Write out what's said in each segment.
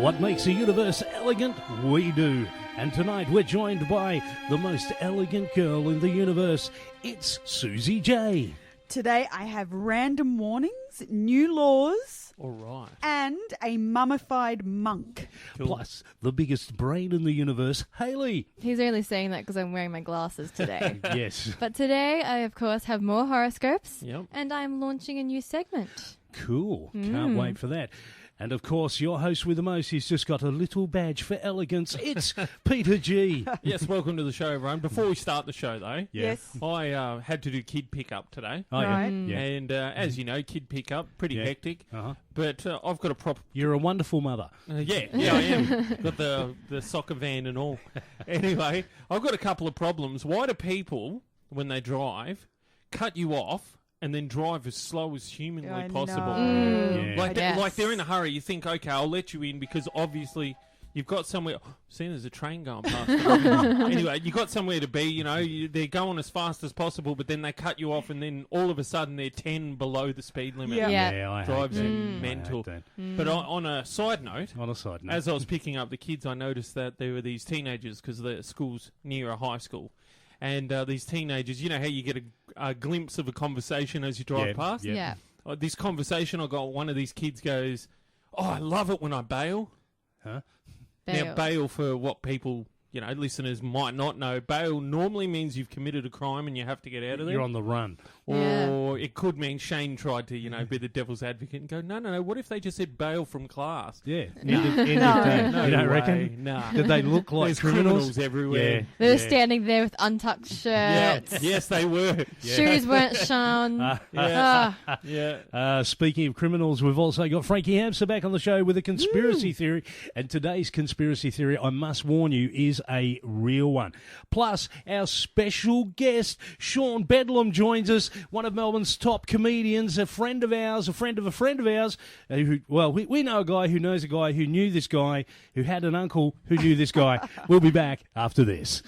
What makes a universe elegant? We do. And tonight we're joined by the most elegant girl in the universe. It's Susie J. Today I have random warnings, new laws, All right. and a mummified monk. Cool. Plus, the biggest brain in the universe, Hayley. He's only saying that because I'm wearing my glasses today. Yes. But today I, of course, have more horoscopes. Yep. And I'm launching a new segment. Cool. Can't wait for that. And, of course, your host with the most, he's just got a little badge for elegance. It's Peter G. Yes, welcome to the show, everyone. Before we start the show, though, Yes. I had to do kid pickup today. Oh, Right. yeah. And as you know, kid pickup, pretty Yeah. hectic. Uh-huh. But I've got a proper... You're a wonderful mother. yeah, I am. Got the soccer van and all. Anyway, I've got a couple of problems. Why do people, when they drive, cut you off and then drive as slow as humanly I possible? know. Yeah. Like, Yes. like they're in a hurry. You think, okay, I'll let you in because obviously you've got somewhere. See, there's a train going past. Anyway, you got somewhere to be. You know, they're going as fast as possible, but then they cut you off, and then all of a sudden they're 10 below the speed limit. Yeah. Yeah. I Drives hate you that. mental. I hate that. But on a side note, On a side note. as I was picking up the kids, I noticed that there were these teenagers because the school's near a high school. And these teenagers, you know how you get a glimpse of a conversation as you drive Yeah, past? yeah. Yeah. This conversation, I got one of these kids goes, "Oh, I love it when I bail." Huh? Now, bail, for what people, listeners might not know, bail normally means you've committed a crime and you have to get out of there. You're on the run. Or it could mean Shane tried to, be the devil's advocate and go, no, what if they just said bail from class? Yeah. No. End of day. No You don't way. reckon? Nah. Did they look like There's criminals Yeah. everywhere. They were yeah. standing there with untucked Yeah. shirts. Yes, they were. Shoes weren't shown. Yeah. Ah. Yeah. Speaking of criminals, we've also got Frankie Hamster back on the show with a conspiracy theory. And today's conspiracy theory, I must warn you, is a real one. Plus, our special guest, Sean Bedlam, joins us, one of Melbourne's top comedians, a friend of ours, a friend of a friend of ours. We know a guy who knows a guy who knew this guy, who had an uncle who knew this guy. We'll be back after this.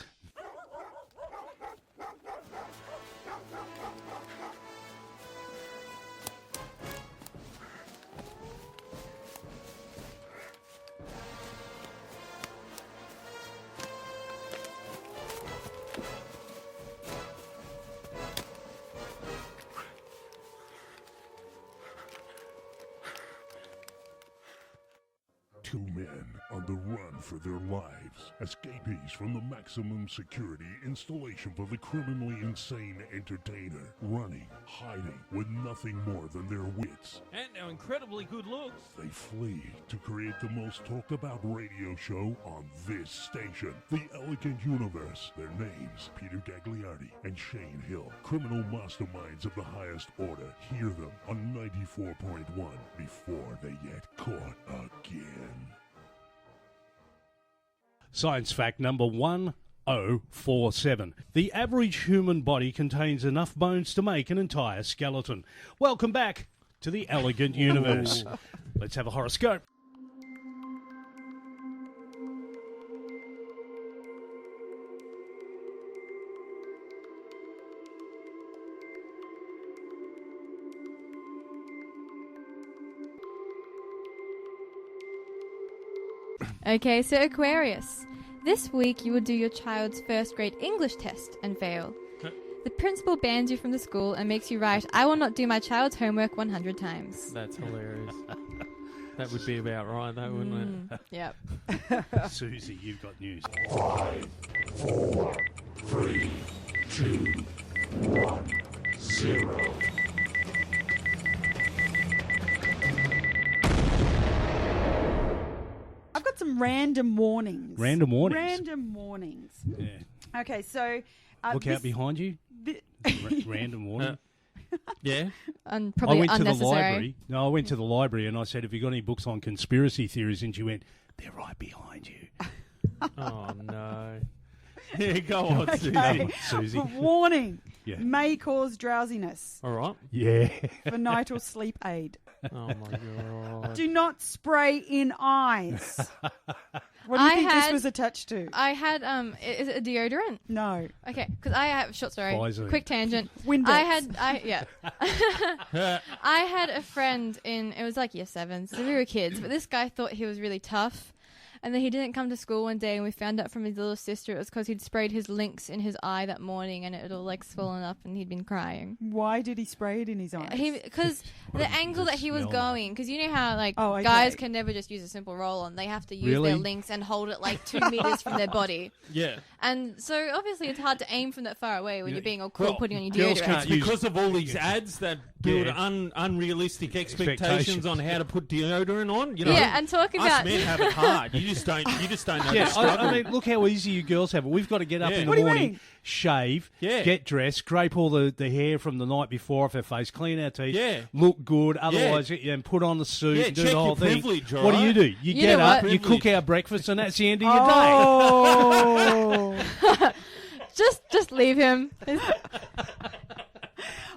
Two men on the run for their lives, escapees from the maximum security installation for the criminally insane entertainer, running, hiding with nothing more than their wits. And our incredibly good looks. They flee to create the most talked about radio show on this station, The Elegant Universe. Their names, Peter Gagliardi and Shane Hill, criminal masterminds of the highest order. Hear them on 94.1 before they get caught again. Science fact number 1047. The average human body contains enough bones to make an entire skeleton. Welcome back to the Elegant Universe. Let's have a horoscope. Okay, so Aquarius. This week you will do your child's first grade English test and fail. The principal bans you from the school and makes you write, "I will not do my child's homework 100 times. That's hilarious. That would be about right, though, wouldn't it? Yep. Susie, you've got news. 5, 4, 3, 2, 1, 0. I've got some random warnings. Random warnings? Random warnings. Yeah. Okay, so... Look out behind you. thi- Random warning. Yeah. And I probably went to the unnecessary. library. No, I went to the library and I said, "Have you got any books on conspiracy theories?" And she went, "They're right behind you." Oh, no. Yeah, go on, Susie. Come on, Susie. Warning. Yeah. May cause drowsiness. All right. Yeah. For night or sleep aid. Oh, my God. Do not spray in eyes. What do you I think had- this was attached to? I had is it a deodorant? No. Okay, because I have short story. Pfizer. Quick tangent. Windex. I had a friend it was like year 7, so we were kids, but this guy thought he was really tough. And then he didn't come to school one day, and we found out from his little sister it was because he'd sprayed his lynx in his eye that morning, and it had all like swollen up, and he'd been crying. Why did he spray it in his eyes? Because the angle that he was smell going, because you know how like Oh, okay. guys can never just use a simple roll-on; they have to use Really? their lynx and hold it like 2 meters from their body. Yeah. And so obviously it's hard to aim from that far away when you're being all cool Well, putting on your girls deodorant. can't use- Because of all these ads that build Yeah. unrealistic expectations Expectations. on how to put deodorant on, you know. Yeah, and talking us about men have it hard. You just don't know the Yeah, struggle. I mean, look how easy you girls have it. We've got to get up Yeah. in What the do you morning, mean? shave, Yeah. get dressed, scrape all the hair from the night before off our face, clean our teeth, Yeah. look good, otherwise, and put on the suit, Yeah, and do check the whole your thing. privilege, What do alright? you do? You You get know up, what? you cook Privilege. our breakfast, and that's the end of your day. Oh. just leave him.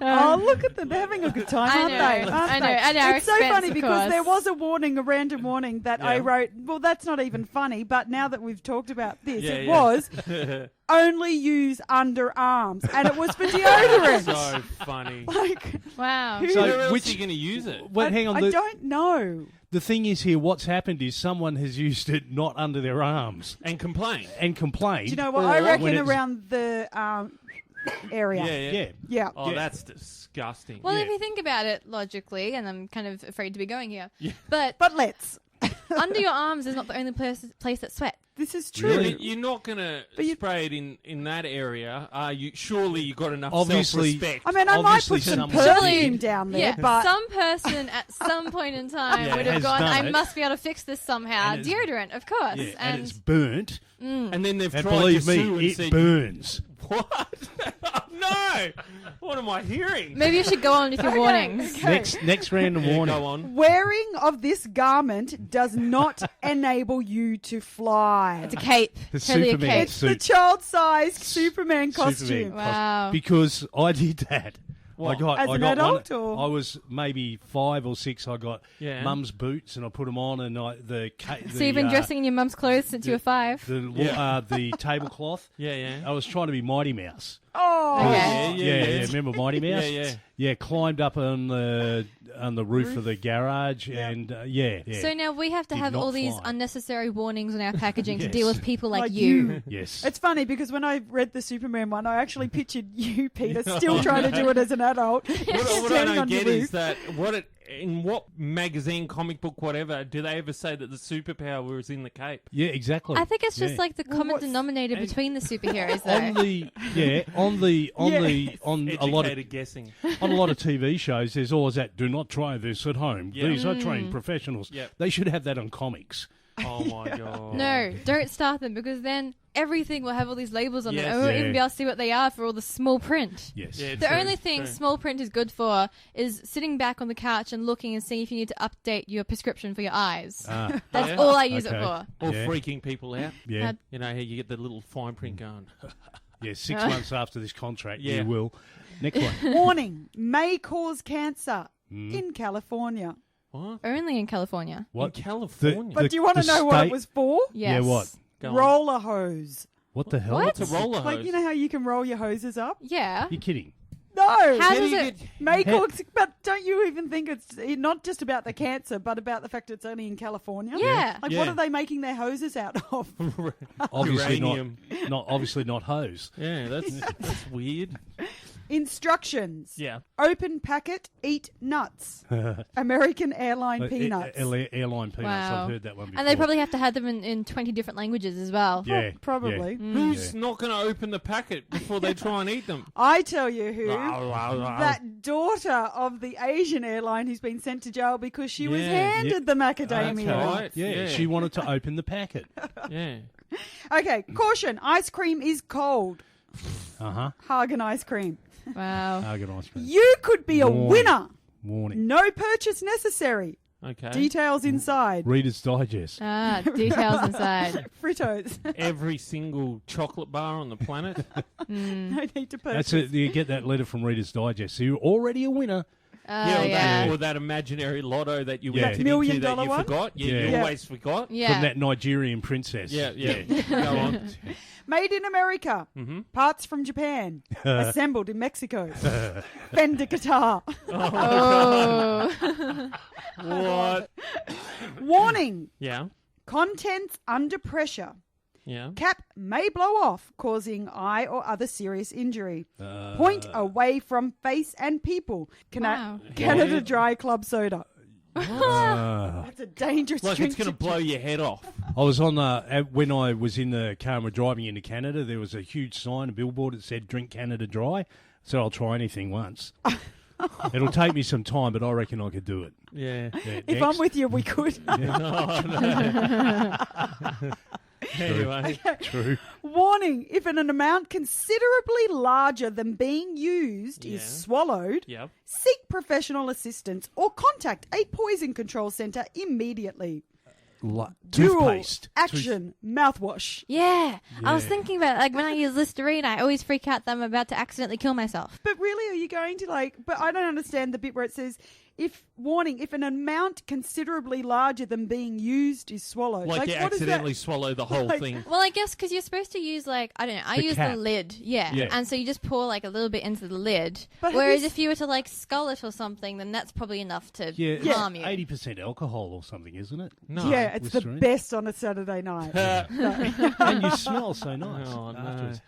Oh, look at them. They're having a good time, I aren't know, they? Aren't I know, they? at our It's so expense, funny of because course. there was a warning, a random warning that I Yeah. wrote. Well, that's not even funny, but now that we've talked about this, Yeah, it yeah. was only use underarms, and it was for deodorant. So funny. Like, Wow. Who- So Where else which- are you going to use it? Well, hang on. I don't know. The thing is here, what's happened is someone has used it not under their arms And complain. and complained. Do you know what? or I when reckon it's- around the area. Yeah. Yeah. Oh, Yeah. that's disgusting. Well, Yeah. if you think about it logically, and I'm kind of afraid to be going here, Yeah. but But let's. under your arms is not the only place that sweat. This is true. Really? But you're not going to But you- spray it in that area, are you? Surely you got enough Obviously- self-respect. I mean, I might Obviously put some someone- perfume down there, Yeah, but some person at some point in time Yeah, would have has gone, done I it. must be able to fix this somehow. And it's- Deodorant, of course. Yeah, and it's burnt. And then they've And tried believe to sue me, and it said, burns. What? No! What am I hearing? Maybe you should go on with your warnings. okay. Next random Yeah, warning. go on. wearing of this garment does not enable you to fly. It's a cape. The Totally a Superman cape. It's the suit. child-sized Superman costume. Superman Wow. Because I did that. What? As I an got adult, one, or? I was maybe 5 or 6. I got Yeah. mum's boots and I put them on, and So you've been dressing in your mum's clothes since you were 5? the tablecloth. Yeah. I was trying to be Mighty Mouse. Oh, Okay. Yeah. Remember Mighty Mouse? Yeah. Yeah, climbed up on the roof of the garage, and yeah. So now we have to Did have not all these fly. unnecessary warnings on our packaging to Yes. deal with people like, like you. Yes. It's funny because when I read the Superman one, I actually pictured you, Peter, still trying to do it as an adult. What I standing don't on your get is roof. that in what magazine, comic book, whatever, do they ever say that the superpower is in the cape? Yeah, exactly. I think it's just Yeah. like the common what's- denominator between the superheroes, on though. the on a lot of Educated guessing. on a lot of TV shows, there's always that. Do not try this at home. Yeah. These are trained professionals. Yep. They should have that on comics. Oh my god. No, don't start them because then everything will have all these labels on Yes. it. And we won't Yeah. even be able to see what they are for all the small print. Yes. Yeah, The true, only thing true. small print is good for is sitting back on the couch and looking and seeing if you need to update your prescription for your eyes. Ah, That's Yeah. all I use it Okay. for. Or Yeah. freaking people out. yeah. You know how you get the little fine print going. Yeah. 6 months after this contract, Yeah. you will. Next one. Warning, may cause cancer Hmm. in California. What? Only in California. What? In California? But do you want to the know what state- it was for? Yes. Yeah, what? Go on. Roller hose. What the hell? What? It's a roller hose. Like, you know how you can roll your hoses up? Yeah. You're kidding. No. How do does you it? get- May How- cause, but don't you even think it's not just about the cancer, but about the fact it's only in California? Yeah. Like, Yeah. what are they making their hoses out of? Obviously Uranium. not. Obviously not hose. Yeah, that's weird. Instructions. Yeah. Open packet, eat nuts. American airline peanuts. Airline peanuts. Wow. I've heard that one before. And they probably have to have them in 20 different languages as well. Yeah. Probably. yeah. Who's not going to open the packet before they try and eat them? I tell you who. That daughter of the Asian airline who's been sent to jail because she was Yeah. handed the macadamia. Okay. Right. Yeah, Yeah. she wanted to open the packet. Yeah. Okay, caution. Ice cream is cold. Uh-huh. Hagen ice cream. Wow. Argon ice cream. You could be a Warning. winner. Warning. No purchase necessary. Okay. Details inside. Reader's Digest. Ah, details inside. Fritos. Every single chocolate bar on the planet. No need to purchase. That's it. You get that letter from Reader's Digest. So you're already a winner. Or that imaginary lotto that you Yeah. entered That $1 million into that you one? forgot. You Yeah. always forgot. Yeah. From that Nigerian princess. Yeah. Go on. Made in America. Parts from Japan. Assembled in Mexico. Fender guitar. Oh. What? Warning. Yeah. Contents under pressure. Yeah. Cap may blow off, causing eye or other serious injury. Point away from face and people. Wow. Canada Dry Club Soda. That's a dangerous Like drink it's going to blow your head off. I was on when I was in the car and we're driving into Canada, there was a huge sign, a billboard that said "Drink Canada Dry." So I'll try anything once. It'll take me some time, but I reckon I could do it. Yeah. Yeah, If next. I'm with you, we could. Anyway. True. Warning, if an amount considerably larger than being used is Yeah. swallowed, Yep. seek professional assistance or contact a poison control centre immediately. Dual Toothpaste. action mouthwash. Yeah. I was Yeah. thinking about, like, when I use Listerine, I always freak out that I'm about to accidentally kill myself. But really, are you going to but I don't understand the bit where it says, if an amount considerably larger than being used is swallowed. Like you what is that? accidentally swallow the whole Like- thing. Well, I guess because you're supposed to use, like, I don't know, I The use cap. the lid. Yeah. Yeah. And so you just pour, like, a little bit into the lid. But have Whereas you if you were to, like, skull it or something, then that's probably enough to Yeah, harm you. 80% alcohol or something, isn't it? No. Yeah, it's the Listerine. best on a Saturday night. And you smell so nice Oh, no. afterwards.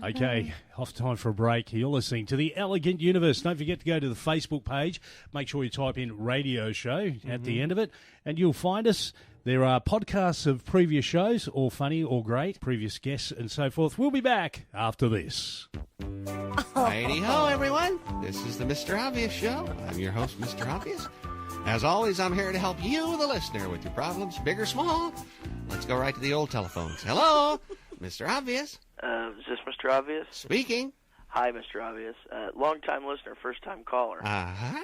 Okay, off time for a break. You're listening to The Elegant Universe. Don't forget to go to the Facebook page. Make sure you type in Radio Show at the end of it, and you'll find us. There are podcasts of previous shows, all funny or great, previous guests and so forth. We'll be back after this. Righty-ho, everyone. This is the Mr. Obvious Show. I'm your host, Mr. Obvious. As always, I'm here to help you, the listener, with your problems, big or small. Let's go right to the old telephones. Hello, Mr. Obvious. Is this Mr. Obvious? Speaking. Hi, Mr. Obvious. Long-time listener, first-time caller. Uh-huh.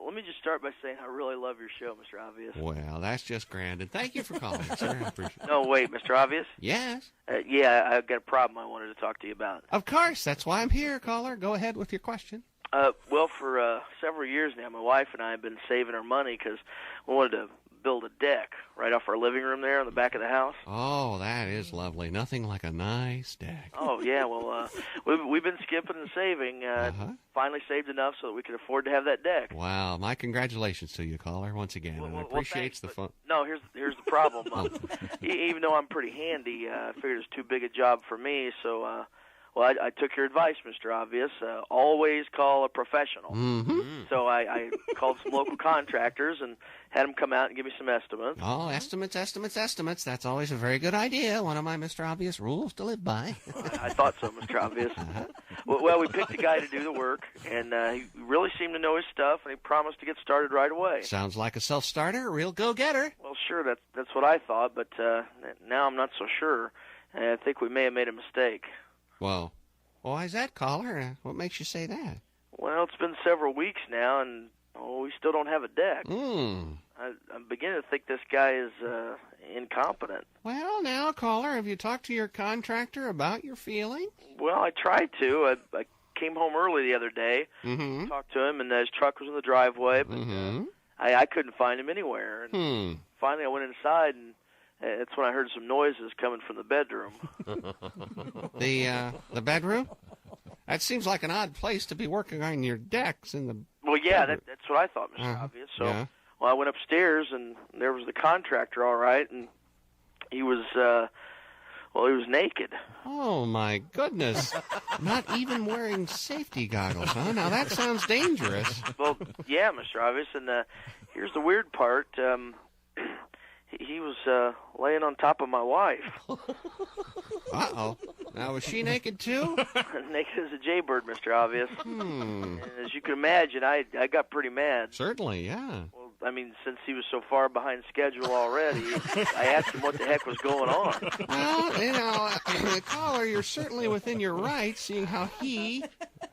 Let me just start by saying I really love your show, Mr. Obvious. Well, that's just grand, and thank you for calling, sir. I appreciate it. No, wait, Mr. Obvious? Yes. Yeah, I've got a problem I wanted to talk to you about. Of course, that's why I'm here, caller. Go ahead with your question. Well, for several years now, my wife and I have been saving our money because we wanted to build a deck right off our living room there on the back of the house. Oh, that is lovely. Nothing like a nice deck. Oh, yeah, well, we've been skipping and saving. Finally saved enough so that we could afford to have that deck. Wow, my congratulations to you, caller, once again. And I appreciate thanks, the but phone. No, here's the problem. Even though I'm pretty handy, I figured it's too big a job for me, so... Well, I took your advice, Mr. Obvious. Always call a professional. Mm-hmm. So I called some local contractors and had them come out and give me some estimates. Oh, estimates. That's always a very good idea. One of my Mr. Obvious rules to live by. I thought so, Mr. Obvious. Well, we picked a guy to do the work, and he really seemed to know his stuff, and he promised to get started right away. Sounds like a self-starter, a real go-getter. Well, sure, that's what I thought, but now I'm not so sure. I think we may have made a mistake. Well, why is that, caller? What makes you say that? Well, it's been several weeks now, and we still don't have a deck. I'm beginning to think this guy is incompetent. Well, now, caller, have you talked to your contractor about your feeling? Well, I tried to. I came home early the other day, talked to him, and his truck was in the driveway, but I couldn't find him anywhere. And finally, I went inside, and that's when I heard some noises coming from the bedroom. The bedroom? That seems like an odd place to be working on your decks in the... Well, yeah, that's what I thought, Mr. Obvious. So, yeah. well, I went upstairs, and there was the contractor, all right, and he was, he was naked. Oh, my goodness. Not even wearing safety goggles, huh? Now, that sounds dangerous. Well, yeah, Mr. Obvious, and here's the weird part. He was laying on top of my wife. Uh-oh. Now, was she naked, too? Naked as a jaybird, Mr. Obvious. And as you can imagine, I got pretty mad. Certainly, yeah. Well, I mean, since he was so far behind schedule already, I asked him what the heck was going on. Well, you know, caller, you're certainly within your rights, seeing how he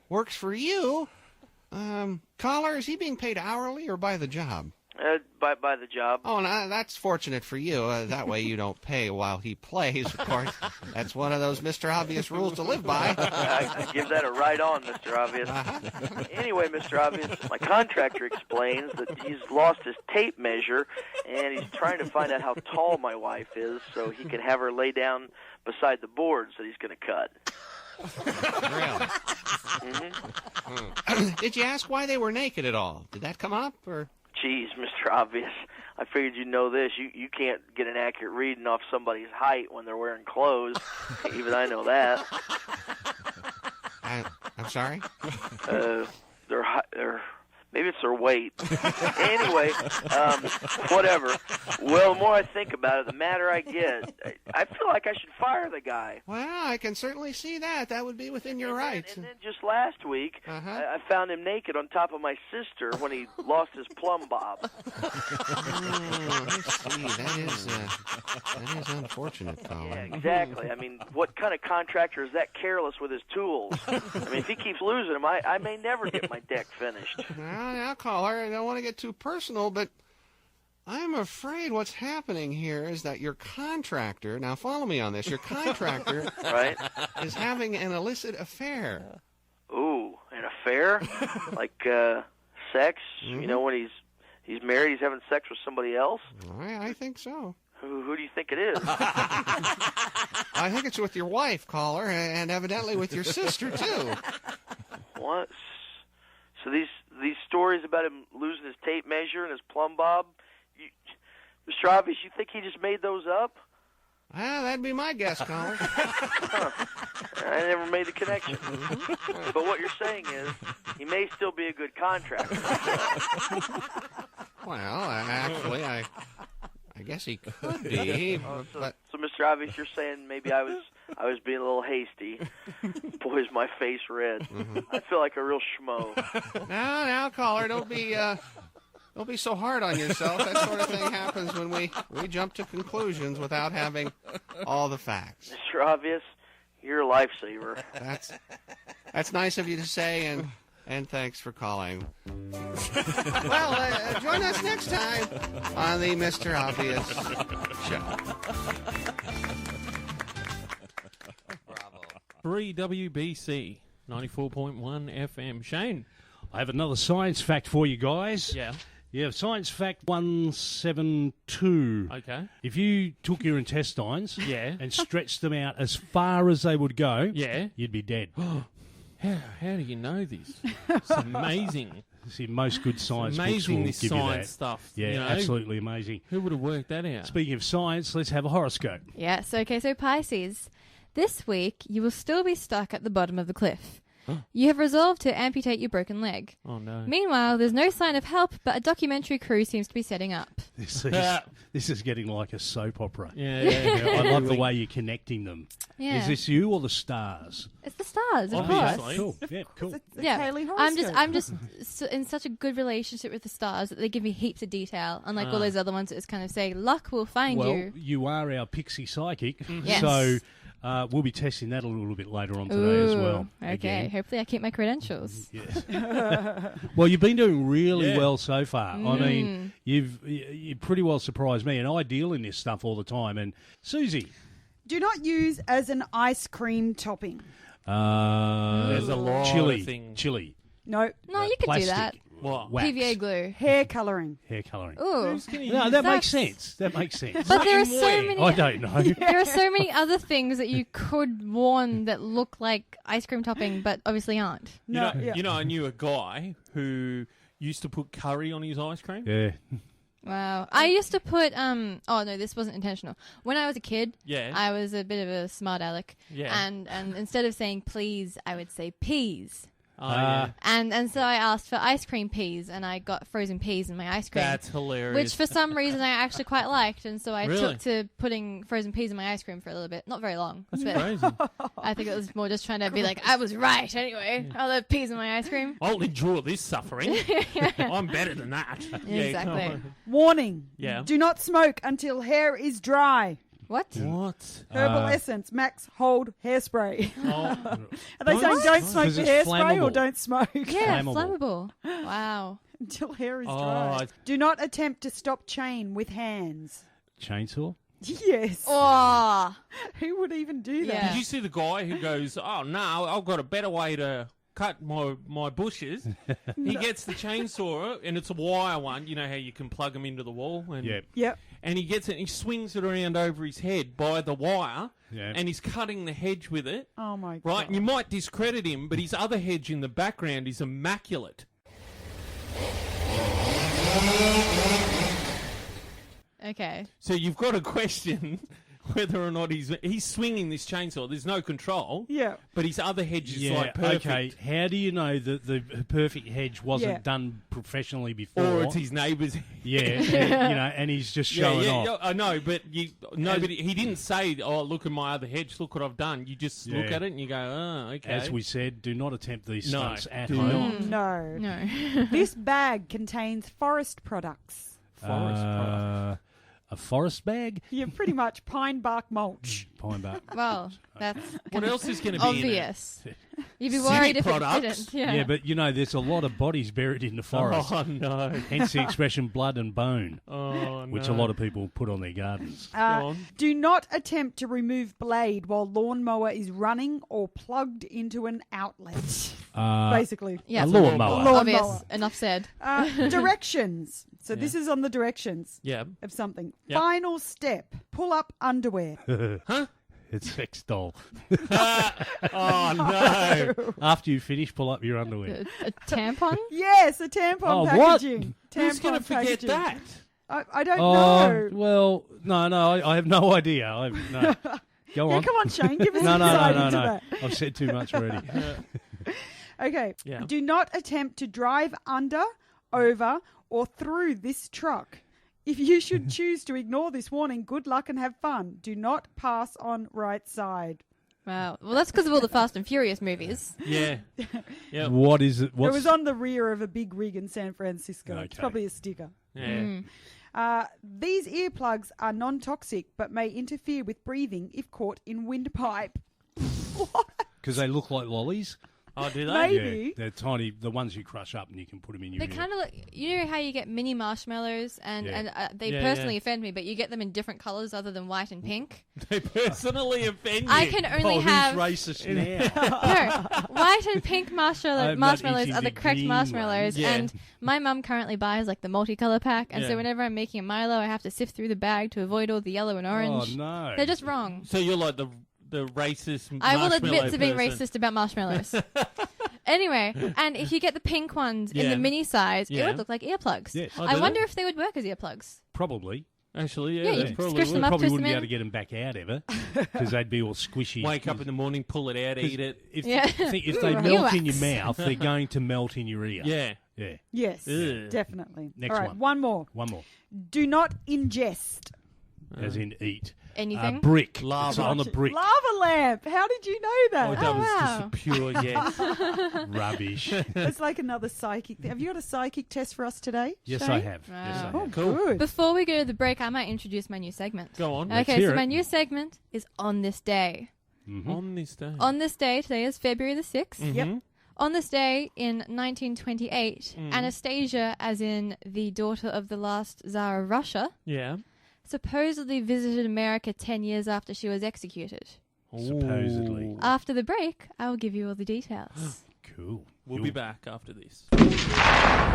works for you. Caller, is he being paid hourly or by the job? by the job. Oh, no, that's fortunate for you. That way you don't pay while he plays, of course. That's one of those Mr. Obvious rules to live by. I give that a right on, Mr. Obvious. Anyway, Mr. Obvious, my contractor explains that he's lost his tape measure, and he's trying to find out how tall my wife is so he can have her lay down beside the boards that he's going to cut. Really? Mm-hmm. Did you ask why they were naked at all? Did that come up, or? Jeez, Mr. Obvious, I figured you'd know this. You can't get an accurate reading off somebody's height when they're wearing clothes. Even I know that. I'm sorry? Maybe it's their weight. Anyway, whatever. Well, the more I think about it, the madder I get. I feel like I should fire the guy. Well, I can certainly see that. That would be within your rights. And then just last week, I found him naked on top of my sister when he lost his plumb bob. I see. That is unfortunate, Colin. Yeah, exactly. I mean, what kind of contractor is that careless with his tools? I mean, if he keeps losing them, I may never get my deck finished. Now, caller, I don't want to get too personal, but I'm afraid what's happening here is that your contractor, now follow me on this, your contractor right, is having an illicit affair. Ooh, an affair? Like sex? Mm-hmm. You know, when he's married, he's having sex with somebody else? I think so. Who do you think it is? I think it's with your wife, caller, and evidently with your sister, too. What? So these stories about him losing his tape measure and his plumb bob, Mr. Obvious, you think he just made those up? Well, that'd be my guess, caller. I never made the connection. But what you're saying is he may still be a good contractor. Well, actually, I guess he could be. So, Mr. Obvious, you're saying maybe I was being a little hasty. Boy, is my face red. Mm-hmm. I feel like a real schmo. Now, caller, don't be so hard on yourself. That sort of thing happens when we jump to conclusions without having all the facts. Mr. Obvious, you're a lifesaver. That's nice of you to say, and thanks for calling. Well, join us next time on the Mr. Obvious Show. Bravo. WBC 94.1 FM. Shane. I have another science fact for you guys. Yeah. Yeah, science fact 172. Okay. If you took your intestines Yeah. and stretched them out as far as they would go, Yeah. you'd be dead. How do you know this? It's amazing. See, most good science books Amazing will this give you science that. stuff. Yeah, you know? absolutely amazing. Who would have worked that out? Speaking of science, let's have a horoscope. Yeah, so Pisces. This week, you will still be stuck at the bottom of the cliff. You have resolved to amputate your broken leg. Oh, no. Meanwhile, there's no sign of help, but a documentary crew seems to be setting up. This is getting like a soap opera. Yeah. I love the way you're connecting them. Yeah. Is this you or the stars? It's the stars, of Obviously. course. Cool. Yeah, cool. It's Yeah, Kaylee I'm just in such a good relationship with the stars that they give me heaps of detail, unlike all those other ones that just kind of say, luck will find Well, you. you are our pixie psychic, Yes. so we'll be testing that a little bit later on today as well. Okay, Again. hopefully I keep my credentials. Yes. Well, you've been doing really well so far. I Mm. mean, you pretty well surprised me, and I deal in this stuff all the time. And Susie, Do not use as an ice cream topping. There's a lot chili, of things. chili, No. No, you could do that. plastic, What? wax, PVA glue. Hair colouring. hair colouring. Ooh. No, that makes That's- sense. That makes sense. But there are in so way? many. I don't know. There are so many other things that you could warn that look like ice cream topping, but obviously aren't. No. You know, I knew a guy who used to put curry on his ice cream. Yeah. Wow. I used to put oh no, this wasn't intentional. When I was a kid, Yeah. I was a bit of a smart aleck. Yeah. And instead of saying please, I would say peas. Oh, yeah. And so I asked for ice cream peas, and I got frozen peas in my ice cream. That's hilarious. Which for some reason I actually quite liked, and so I Really? took to putting frozen peas in my ice cream for a little bit. Not very long. That's but crazy. I think it was more just trying to be like, I was right anyway. I'll have peas in my ice cream. I'll endure this suffering. I'm better than that. Yeah, Exactly. come on. Warning. Yeah. Do not smoke until hair is dry. What? What? Herbal Essence, Max Hold Hairspray. Oh, Are they saying don't smoke 'Cause the it's hairspray or flammable. don't smoke? Yeah, Flammable. flammable. Wow. until hair is Oh, dry. Do not attempt to stop chain with hands. Chainsaw? Yes. Oh, Who would even do that? Yeah. Did you see the guy who goes, "Oh no, I've got a better way to cut my bushes"? He gets the chainsaw, and it's a wire one. You know how you can plug them into the wall. And, Yep. Yep. And he gets it, and he swings it around over his head by the wire, Yep. and he's cutting the hedge with it. Oh, my God. Right, and you might discredit him, but his other hedge in the background is immaculate. okay. So you've got to question whether or not he's swinging this chainsaw. There's no control. Yeah. But his other hedge is Yeah, like perfect. okay. How do you know that the perfect hedge wasn't Yeah. done professionally before? Or it's his neighbour's. Yeah, and he's just showing off. Yeah, I know, but nobody. He didn't say, "Oh, look at my other hedge. Look what I've done." You just look Yeah. at it and you go, "Oh, okay." As we said, do not attempt these No, stunts at do home. not. No. No. This bag contains forest products. Forest product. A forest bag? Yeah, pretty much pine bark mulch. Pine bark. Well, that's What else is going to be obvious. You'd be City worried if products? it didn't. Yeah. Yeah, but there's a lot of bodies buried in the in it? forest. Oh no! Hence the expression blood and bone, Oh no! which a lot of people put on their gardens. Go on. Do not attempt to remove blade while lawnmower is running or plugged into an outlet. Basically. Yeah. A lawnmower. Lawnmower. Obvious. Enough said. Directions. So this is on the directions Yeah. of something. Yep. Final step. Pull up underwear. Huh? It's sex doll. Oh no! After you finish, pull up your underwear. A tampon? Yes, a tampon Oh, what? packaging. Who's going to Tampon forget packaging. that? I don't Oh, know. well, no, I have no idea. No. Go Yeah, on. come on, Shane. Give us No, an no, insight no, into no. that. I've said too much already. Okay. Yeah. Do not attempt to drive under, over, or through this truck. If you should choose to ignore this warning, good luck and have fun. Do not pass on right side. Wow. Well, that's because of all the Fast and Furious movies. Yeah. Yeah. What is it? It What's, was on the rear of a big rig in San Francisco. It's Okay. probably a sticker. Yeah. These earplugs are non-toxic but may interfere with breathing if caught in windpipe. What? Because they look like lollies. Oh, do they? Maybe. Yeah, they're tiny. The ones you crush up and you can put them in your They ear. kind of like, you know how you get mini marshmallows and, Yeah. they Yeah, personally yeah. offend me, but you get them in different colours other than white and pink. They personally offend you. I can only Oh, have who's racist now? no white and pink I'm not marshmallows eating are the the correct green marshmallows, ones. Yeah. and my mum currently buys like the multicolour pack, and Yeah. so whenever I'm making a Milo, I have to sift through the bag to avoid all the yellow and orange. Oh, no. They're just wrong. So you're like the racist. I will admit marshmallow to being person. racist about marshmallows. Anyway, and if you get the pink ones in Yeah. the mini size, Yeah. it would look like earplugs. Yes. Oh, I do wonder they? if they would work as earplugs. Probably. Actually, Yeah, yeah, you they could probably squish would. them up, Probably twist wouldn't them be in. able to get them back out ever because they'd be all squishy. Wake up in the morning, pull it out, eat it. If, Yeah. if they melt in your Earwax. mouth, they're going to melt in your ear. Yeah. Yeah. Yes, Ugh. definitely. Next All right, one. one more. One more. Do not ingest. As in eat. Anything? Brick. Lava. It's on the brick. Lava lamp. How did you know Oh, that? that Oh, was wow. just a pure yes. Rubbish. It's like another psychic. Have you got a psychic test for us today? Yes, Shane? I have. Yes, I Wow. Oh, have. Cool. good. Before we go to the break, I might introduce my new segment. Go on. Let's Okay, hear so it. my new segment is On This Day. Mhm. On this day. On this day, today is February the 6th. Yep. Mhm. On this day in 1928, Anastasia, as in the daughter of the last Tsar of Russia, Yeah. supposedly visited America 10 years after she was executed. Supposedly. Ooh. After the break, I will give you all the details. Cool. We'll be back after this.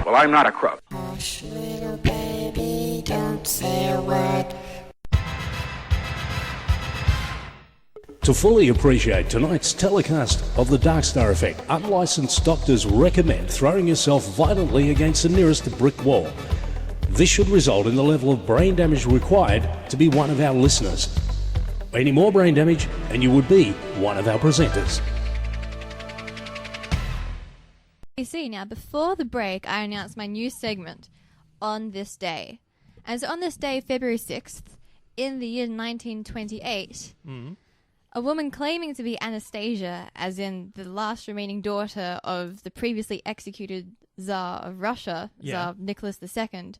Well, I'm not a crook. Hush, little baby, don't say a word. To fully appreciate tonight's telecast of the DarkStar Effect, unlicensed doctors recommend throwing yourself violently against the nearest brick wall. This should result in the level of brain damage required to be one of our listeners. Any more brain damage, and you would be one of our presenters. You see, now before the break, I announced my new segment, On This Day. And so on this day, February 6th, in the year 1928, a woman claiming to be Anastasia, as in the last remaining daughter of the previously executed Tsar of Russia, Yeah. Tsar Nicholas II,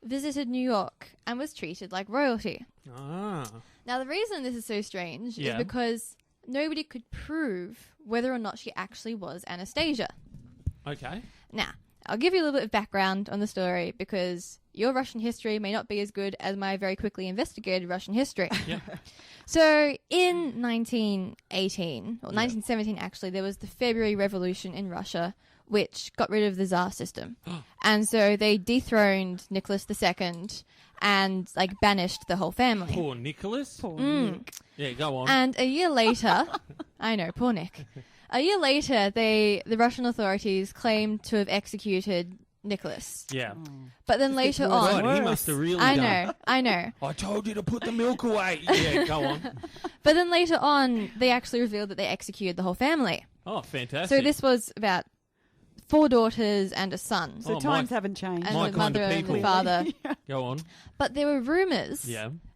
visited New York and was treated like royalty. Ah. Now, the reason this is so strange Yeah. is because nobody could prove whether or not she actually was Anastasia. Okay. Now, I'll give you a little bit of background on the story because your Russian history may not be as good as my very quickly investigated Russian history. Yep. So in 1918, or 1917 actually, there was the February Revolution in Russia, which got rid of the Tsar system. And so they dethroned Nicholas II and like banished the whole family. Poor Nicholas. Poor Nick. Yeah, go on. And a year later, I know, poor Nick. A year later, the Russian authorities claimed to have executed Nicholas. Yeah. But then later on... God, he must have really I done. know. I told you to put the milk away. Yeah, go on. But then later on, they actually revealed that they executed the whole family. Oh, fantastic. So this was about 4 daughters and a son. So times haven't changed. And My the kind of mother and the people. father. Go on. But there were rumours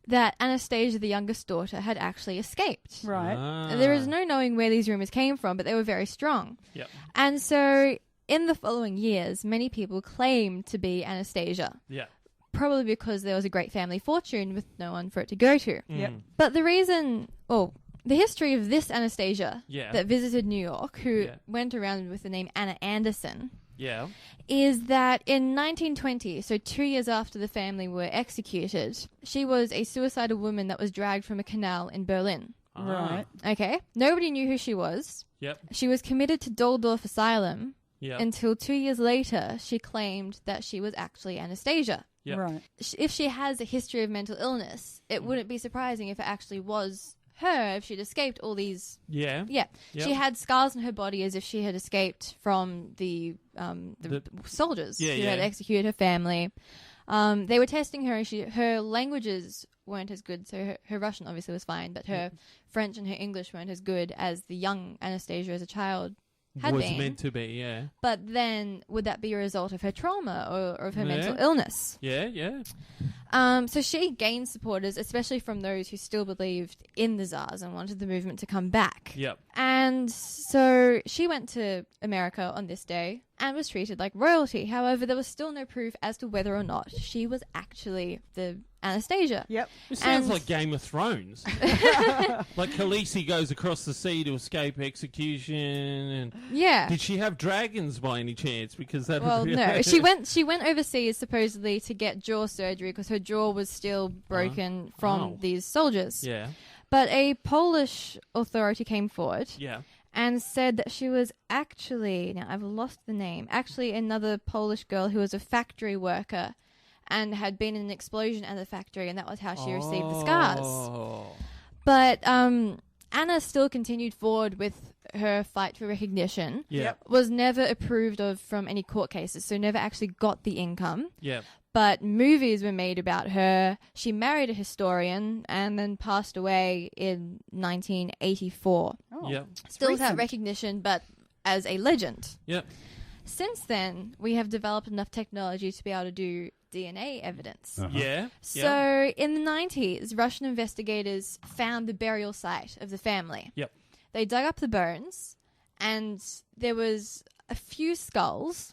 that Anastasia, the youngest daughter, had actually escaped. Right. Ah. There is no knowing where these rumours came from, but they were very strong. Yep. And so in the following years, many people claimed to be Anastasia. Yeah. Probably because there was a great family fortune with no one for it to go to. Yep. But the reason, the history of this Anastasia Yeah. that visited New York, who Yeah. went around with the name Anna Anderson, Yeah. is that in 1920, so 2 years after the family were executed, she was a suicidal woman that was dragged from a canal in Berlin. Right. Okay? Nobody knew who she was. Yep. She was committed to Doldorf Asylum Yep. until 2 years later she claimed that she was actually Anastasia. Yep. Right. If she has a history of mental illness, it wouldn't be surprising if it actually was her, if she'd escaped all these... Yeah. Yeah. Yep. She had scars on her body as if she had escaped from the soldiers Yeah, who had yeah. executed her family. They were testing her, and her languages weren't as good, so her Russian obviously was fine, but her French and her English weren't as good as the young Anastasia as a child had was been. meant to be, yeah. But then, would that be a result of her trauma or of her Yeah. mental illness? Yeah, yeah. So she gained supporters, especially from those who still believed in the Tsars and wanted the movement to come back. Yep. And so she went to America on this day and was treated like royalty. However, there was still no proof as to whether or not she was actually the Anastasia. Yep. It sounds And- like Game of Thrones. Like Khaleesi goes across the sea to escape execution. And Yeah. did she have dragons by any chance? Because that Well, would be no. She went overseas supposedly to get jaw surgery because her jaw was still broken from Oh. these soldiers. Yeah. But a Polish authority came forward Yeah. and said that she was actually, now I've lost the name, actually another Polish girl who was a factory worker and had been in an explosion at the factory, and that was how she received the scars. Oh. But Anna still continued forward with her fight for recognition, Yeah. was never approved of from any court cases, so never actually got the income. Yeah. But movies were made about her. She married a historian and then passed away in 1984. Oh. Yeah. Still without recent. recognition, but as a legend. Yep. Since then, we have developed enough technology to be able to do DNA evidence. Uh-huh. Yeah. So in the 90s, Russian investigators found the burial site of the family. Yep. They dug up the bones, and there was a few skulls,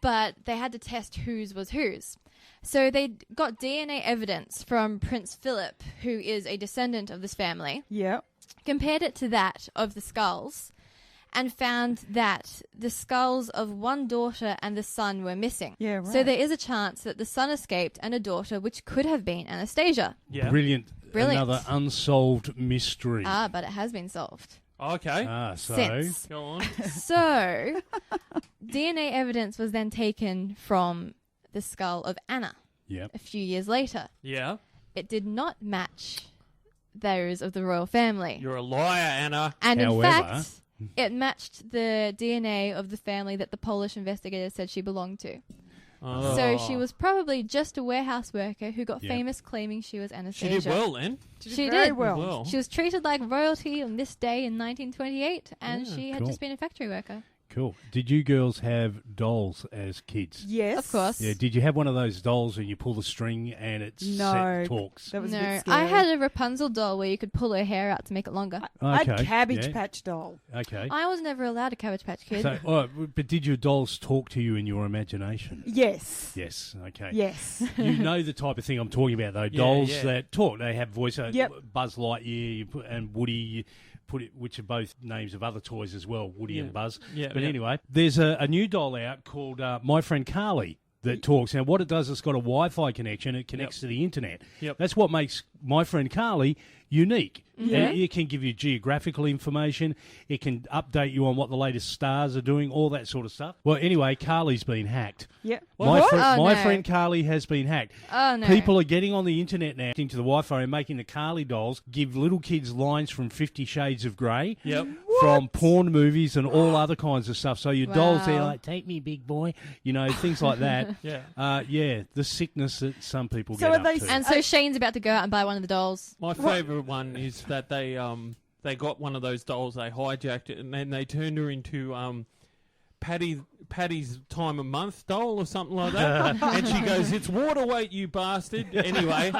but they had to test whose was whose. So they got DNA evidence from Prince Philip, who is a descendant of this family, Yep. compared it to that of the skulls, and found that the skulls of one daughter and the son were missing. Yeah, right. So there is a chance that the son escaped and a daughter, which could have been Anastasia. Yeah. Brilliant. Brilliant. Another unsolved mystery. But it has been solved. Okay. So Since. Go on. So, DNA evidence was then taken from the skull of Anna Yep. a few years later. Yeah. It did not match those of the royal family. You're a liar, Anna. And in However- fact, it matched the DNA of the family that the Polish investigators said she belonged to. Oh. So she was probably just a warehouse worker who got Yep. famous claiming she was She Anastasia. did well then. She very did. well. Well. She was treated like royalty on this day in 1928, and Yeah, she had cool. just been a factory worker. Cool. Did you girls have dolls as kids? Yes. Of course. Yeah. Did you have one of those dolls and you pull the string and it No. talks? That was a No, bit scary. I had a Rapunzel doll where you could pull her hair out to make it longer. I had Okay, Cabbage yeah. Patch doll. Okay. I was never allowed a Cabbage Patch Kid. So, but did your dolls talk to you in your imagination? Yes. Yes. Okay. Yes. You know the type of thing I'm talking about, though. Yeah, Dolls yeah. that talk. They have voice. Yep. Buzz Lightyear and Woody. You which are both names of other toys as well, Woody and Buzz. Yeah, but yeah. anyway, there's a new doll out called My Friend Carly that talks. Now, what it does, it's got a Wi-Fi connection. It connects to the internet. Yep. That's what makes My Friend Carly unique. Yeah. And it can give you geographical information. It can update you on what the latest stars are doing, all that sort of stuff. Well, anyway, Carly's been hacked. Yeah. My Oh, no. friend Carly has been hacked. Oh, no. People are getting on the internet now into the Wi-Fi and making the Carly dolls give little kids lines from 50 Shades of Grey, Yep. from porn movies and all other kinds of stuff. So your dolls, they're Wow. like, take me, big boy, things like that. Yeah. The sickness that some people So get are up they to. And so Shane's about to go out and buy one of the dolls. My favourite one is that they got one of those dolls, they hijacked it, and then they turned her into Patty's time of month doll or something like that. And she goes, "It's water weight, you bastard." Anyway,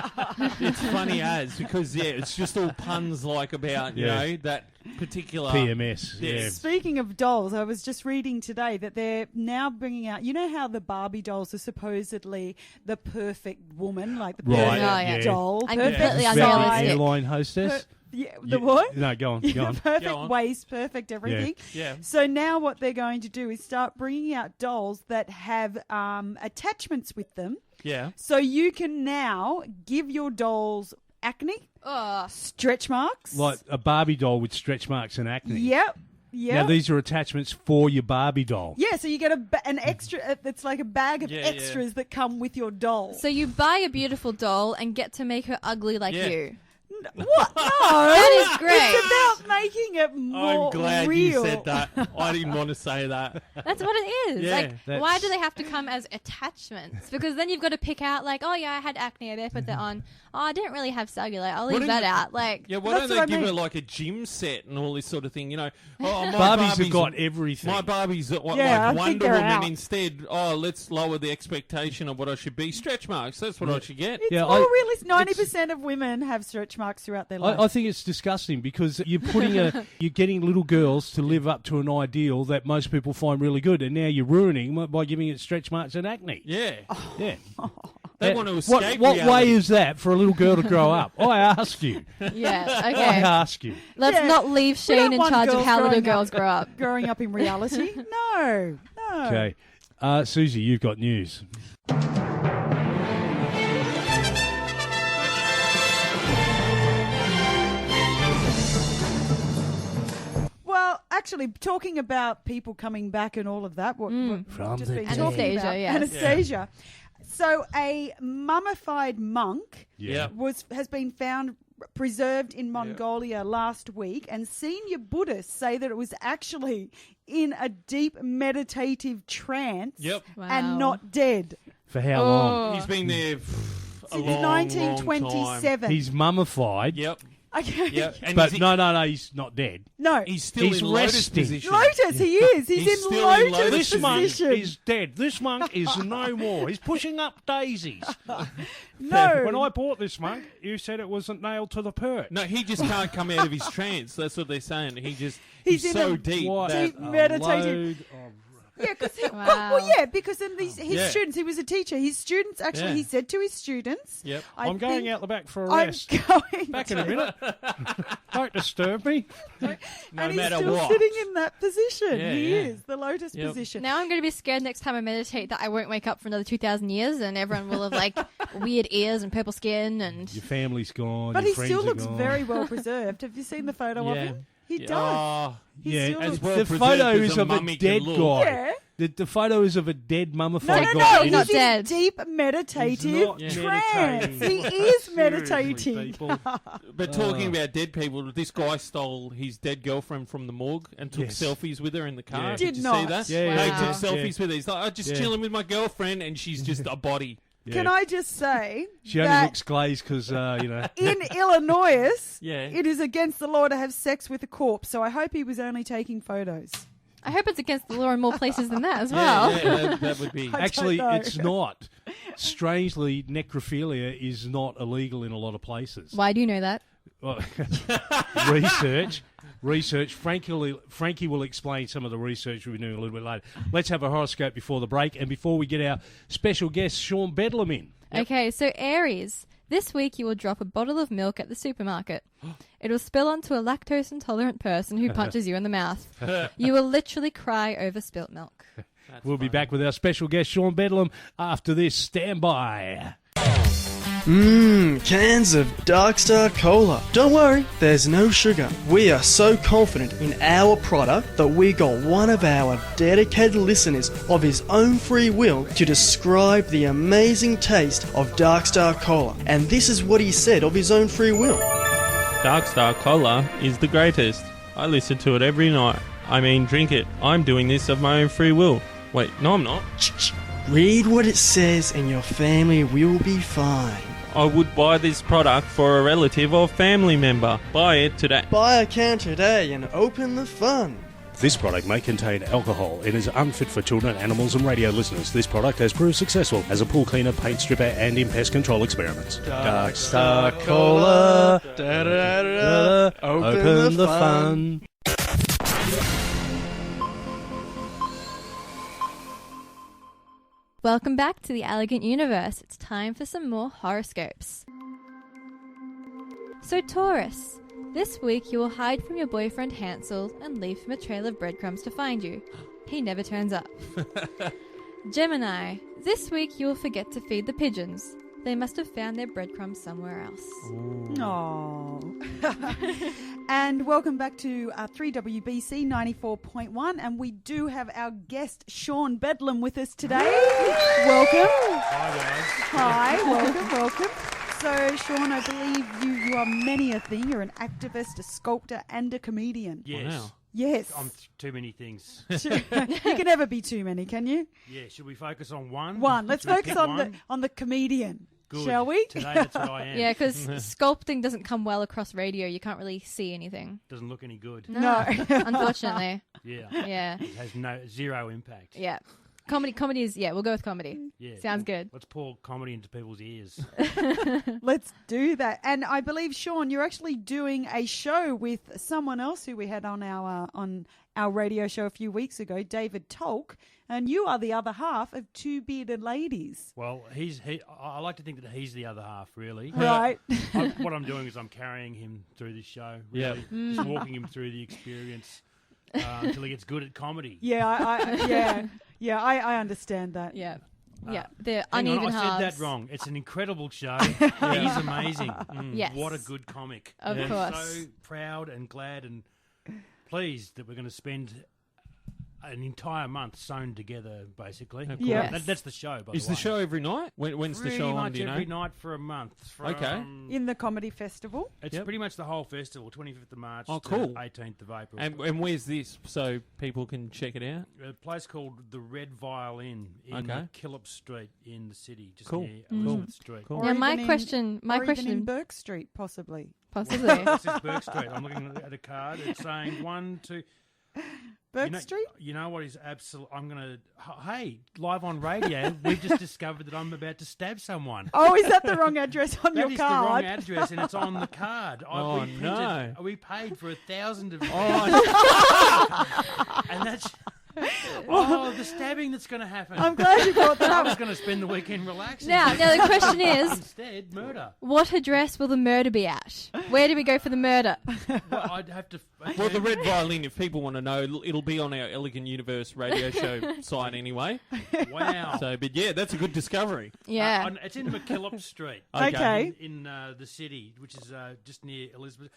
it's funny because it's just all puns like about that particular PMS. Yeah. Yeah. Speaking of dolls, I was just reading today that they're now bringing out. You know how the Barbie dolls are supposedly the perfect woman, like the Right. perfect Oh, yeah. doll, And perfect completely About unrealistic. the airline hostess. the what? No, go on. Go on. Perfect Go on. waist, perfect everything. Yeah. So now what they're going to do is start bringing out dolls that have attachments with them. Yeah. So you can now give your dolls acne, Oh. stretch marks. Like a Barbie doll with stretch marks and acne. Yep. Yep. Now, these are attachments for your Barbie doll. Yeah, so you get an extra. It's like a bag of Yeah, extras that come with your doll. So you buy a beautiful doll and get to make her ugly like Yeah. you. What? No, That is great. It's about making it more I'm glad real. you said that. I didn't want to say that. That's what it is. Yeah, like, that's- why do they have to come as attachments? Because then you've got to pick out, like, oh yeah, I had acne, I better put that on. Oh, I didn't really have cellulite, I'll leave Wouldn't that you- out. Like, Yeah, why That's don't what they I give her mean. like a gym set and all this sort of thing? My Barbies have got everything. My Barbie's Yeah, like I think Wonder they're Woman out. instead. Oh, let's lower the expectation of what I should be. Stretch marks. That's what I should get. It's Yeah, more I- realistic. 90% of women have stretch marks throughout their life. I think it's disgusting because you're getting little girls to live up to an ideal that most people find really good, and now you're ruining by giving it stretch marks and acne. Yeah. Yeah. They want to escape What reality. way is that for a little girl to grow up? I ask you. yeah, I okay. ask you. Let's Yeah. not leave We don't Shane in want charge of girls how little growing girls grow up. Growing up in reality? No. Okay. Susie, you've got news. Well, actually, talking about people coming back and all of that, what From just the been dead. talking Anesthesia, about, yes. anesthesia. So, a mummified monk Yeah. has been found preserved in Mongolia last week, and senior Buddhists say that it was actually in a deep meditative trance Yep. Wow. and not dead. For how long? He's been there a Since long, 1927. long time. He's mummified. Yep. Okay. Yep. And But he's, no, he's not dead. No. he's still He's in lotus resting. position. Lotus, he is. He's, He's in still in lotus, lotus This monk position. is dead. This monk is no more. He's pushing up daisies. No. When I bought this monk, you said it wasn't nailed to the perch. No, he just can't come out of his trance. That's what they're saying. He's He's in so a deep. What that, deep a meditative- load of- Yeah, because Wow. because in his Yeah. students, he was a teacher. His students actually, Yeah. he said to his students, Yep. I'm going out the back for a I'm rest. going Back in a minute. Don't disturb me. No and matter he's still what. sitting in that position. Yeah, He yeah. is the lotus Yep. position. Now I'm going to be scared next time I meditate that I won't wake up for another 2,000 years and everyone will have like weird ears and purple skin and... Your family's gone. But your he friends still are looks gone. very well preserved. Have you seen the photo of Yeah. him? He Yeah. does. Oh, He Yeah, still as looks- well the preserved photo as is a of a mummy can dead look. guy. Yeah. The photo is of a dead No, mummified no, guy. no. It He's is- not dead. in deep meditative not trance. meditating. He is Seriously, meditating. people. But talking about dead people, this guy stole his dead girlfriend from the morgue and took Yes. selfies with her in the car. Yeah. Did Did you not. see that? Yeah, They yeah, took yeah. selfies with her. He's like, I'm just Yeah. chilling with my girlfriend, and she's just a body. Yeah. Can I just say She only that looks glazed because, in Illinois, Yeah. it is against the law to have sex with a corpse. So I hope he was only taking photos. I hope it's against the law in more places than that as Yeah, well. yeah, that would be. I Actually, don't know. it's not. Strangely, necrophilia is not illegal in a lot of places. Why do you know that? Well, research. Frankie will explain some of the research we're doing a little bit later. Let's have a horoscope before the break, and before we get our special guest Sean Bedlam in. Okay, so Aries. This week you will drop a bottle of milk at the supermarket. It will spill onto a lactose intolerant person who punches you in the mouth. You will literally cry over spilt milk. We'll be back with our special guest, Sean Bedlam, after this. Stand by. Cans of DarkStar Cola. Don't worry, there's no sugar. We are so confident in our product that we got one of our dedicated listeners of his own free will to describe the amazing taste of DarkStar Cola. And this is what he said of his own free will. DarkStar Cola is the greatest. I listen to it every night. I mean, drink it. I'm doing this of my own free will. Wait, no I'm not. Read what it says and your family will be fine. I would buy this product for a relative or family member. Buy it today. Buy a can today and open the fun. This product may contain alcohol. It is unfit for children, animals and radio listeners. This product has proved successful as a pool cleaner, paint stripper and in pest control experiments. DarkStar Cola. Open the fun. Welcome back to the Elegant Universe. It's time for some more horoscopes. So Taurus, this week you will hide from your boyfriend Hansel and leave him a trail of breadcrumbs to find you. He never turns up. Gemini, this week you will forget to feed the pigeons. They must have found their breadcrumbs somewhere else. Aww. And welcome back to 3WBC 94.1. And we do have our guest, Sean Bedlam, with us today. Welcome. Hi, guys. Hi, welcome. So, Sean, I believe you are many a thing. You're an activist, a sculptor, and a comedian. Yes. Wow. Yes. I'm too many things. You can never be too many, can you? Yeah, should we focus on one? One. Let's Should we focus pick on one? the comedian. Good. Shall we? Today, that's what I am. Yeah, because sculpting doesn't come well across radio. You can't really see anything. Doesn't look any good. No. Unfortunately. Yeah. Yeah. It has zero impact. Yeah. Comedy is, we'll go with comedy. Yeah. Sounds good. Let's pour comedy into people's ears. Let's do that. And I believe, Sean, you're actually doing a show with someone else who we had on our radio show a few weeks ago, David Tolk, and you are the other half of Two Bearded Ladies. Well, I like to think that he's the other half, really. Right. What I'm doing is I'm carrying him through this show. Really. Just walking him through the experience until he gets good at comedy. Yeah, I understand that. Yeah. Yeah. The Hang on, uneven I halves. said that wrong. It's an incredible show. He's amazing. Yes. What a good comic. Of I'm course. so proud and glad and pleased that we're going to spend an entire month sewn together, basically. Yes. That's the show, by the way. Is the show every night? When's the show on, much do you know? every night for a month. Okay. In the comedy festival. It's pretty much the whole festival, 25th of March Oh, to cool. 18th of April. And where's this so people can check it out? A place called the Red Violin in Killip Street in the city, just Cool. near Elizabeth Street. Cool. Or Yeah, even my in- question Even in Burke Street, possibly. possibly. This is Burke Street. I'm looking at a card. It's saying 1, 2... Burke Street? You know what is absolute? I'm going to... Hey, live on radio, we've just discovered that I'm about to stab someone. Oh, is that the wrong address on That your is card? the wrong address, and it's on the card. Oh, no. We paid for 1,000 of them. Oh, And that's... the stabbing that's going to happen. I'm glad you brought that I up. was going to spend the weekend relaxing. Now the question is, Instead, murder. what address will the murder be at? Where do we go for the murder? Well, I'd have to... well, the Red Violin, if people want to know, it'll be on our Elegant Universe radio show site anyway. Wow. So, but yeah, that's a good discovery. Yeah. It's in McKillop Street. Okay. In the city, which is just near Elizabeth.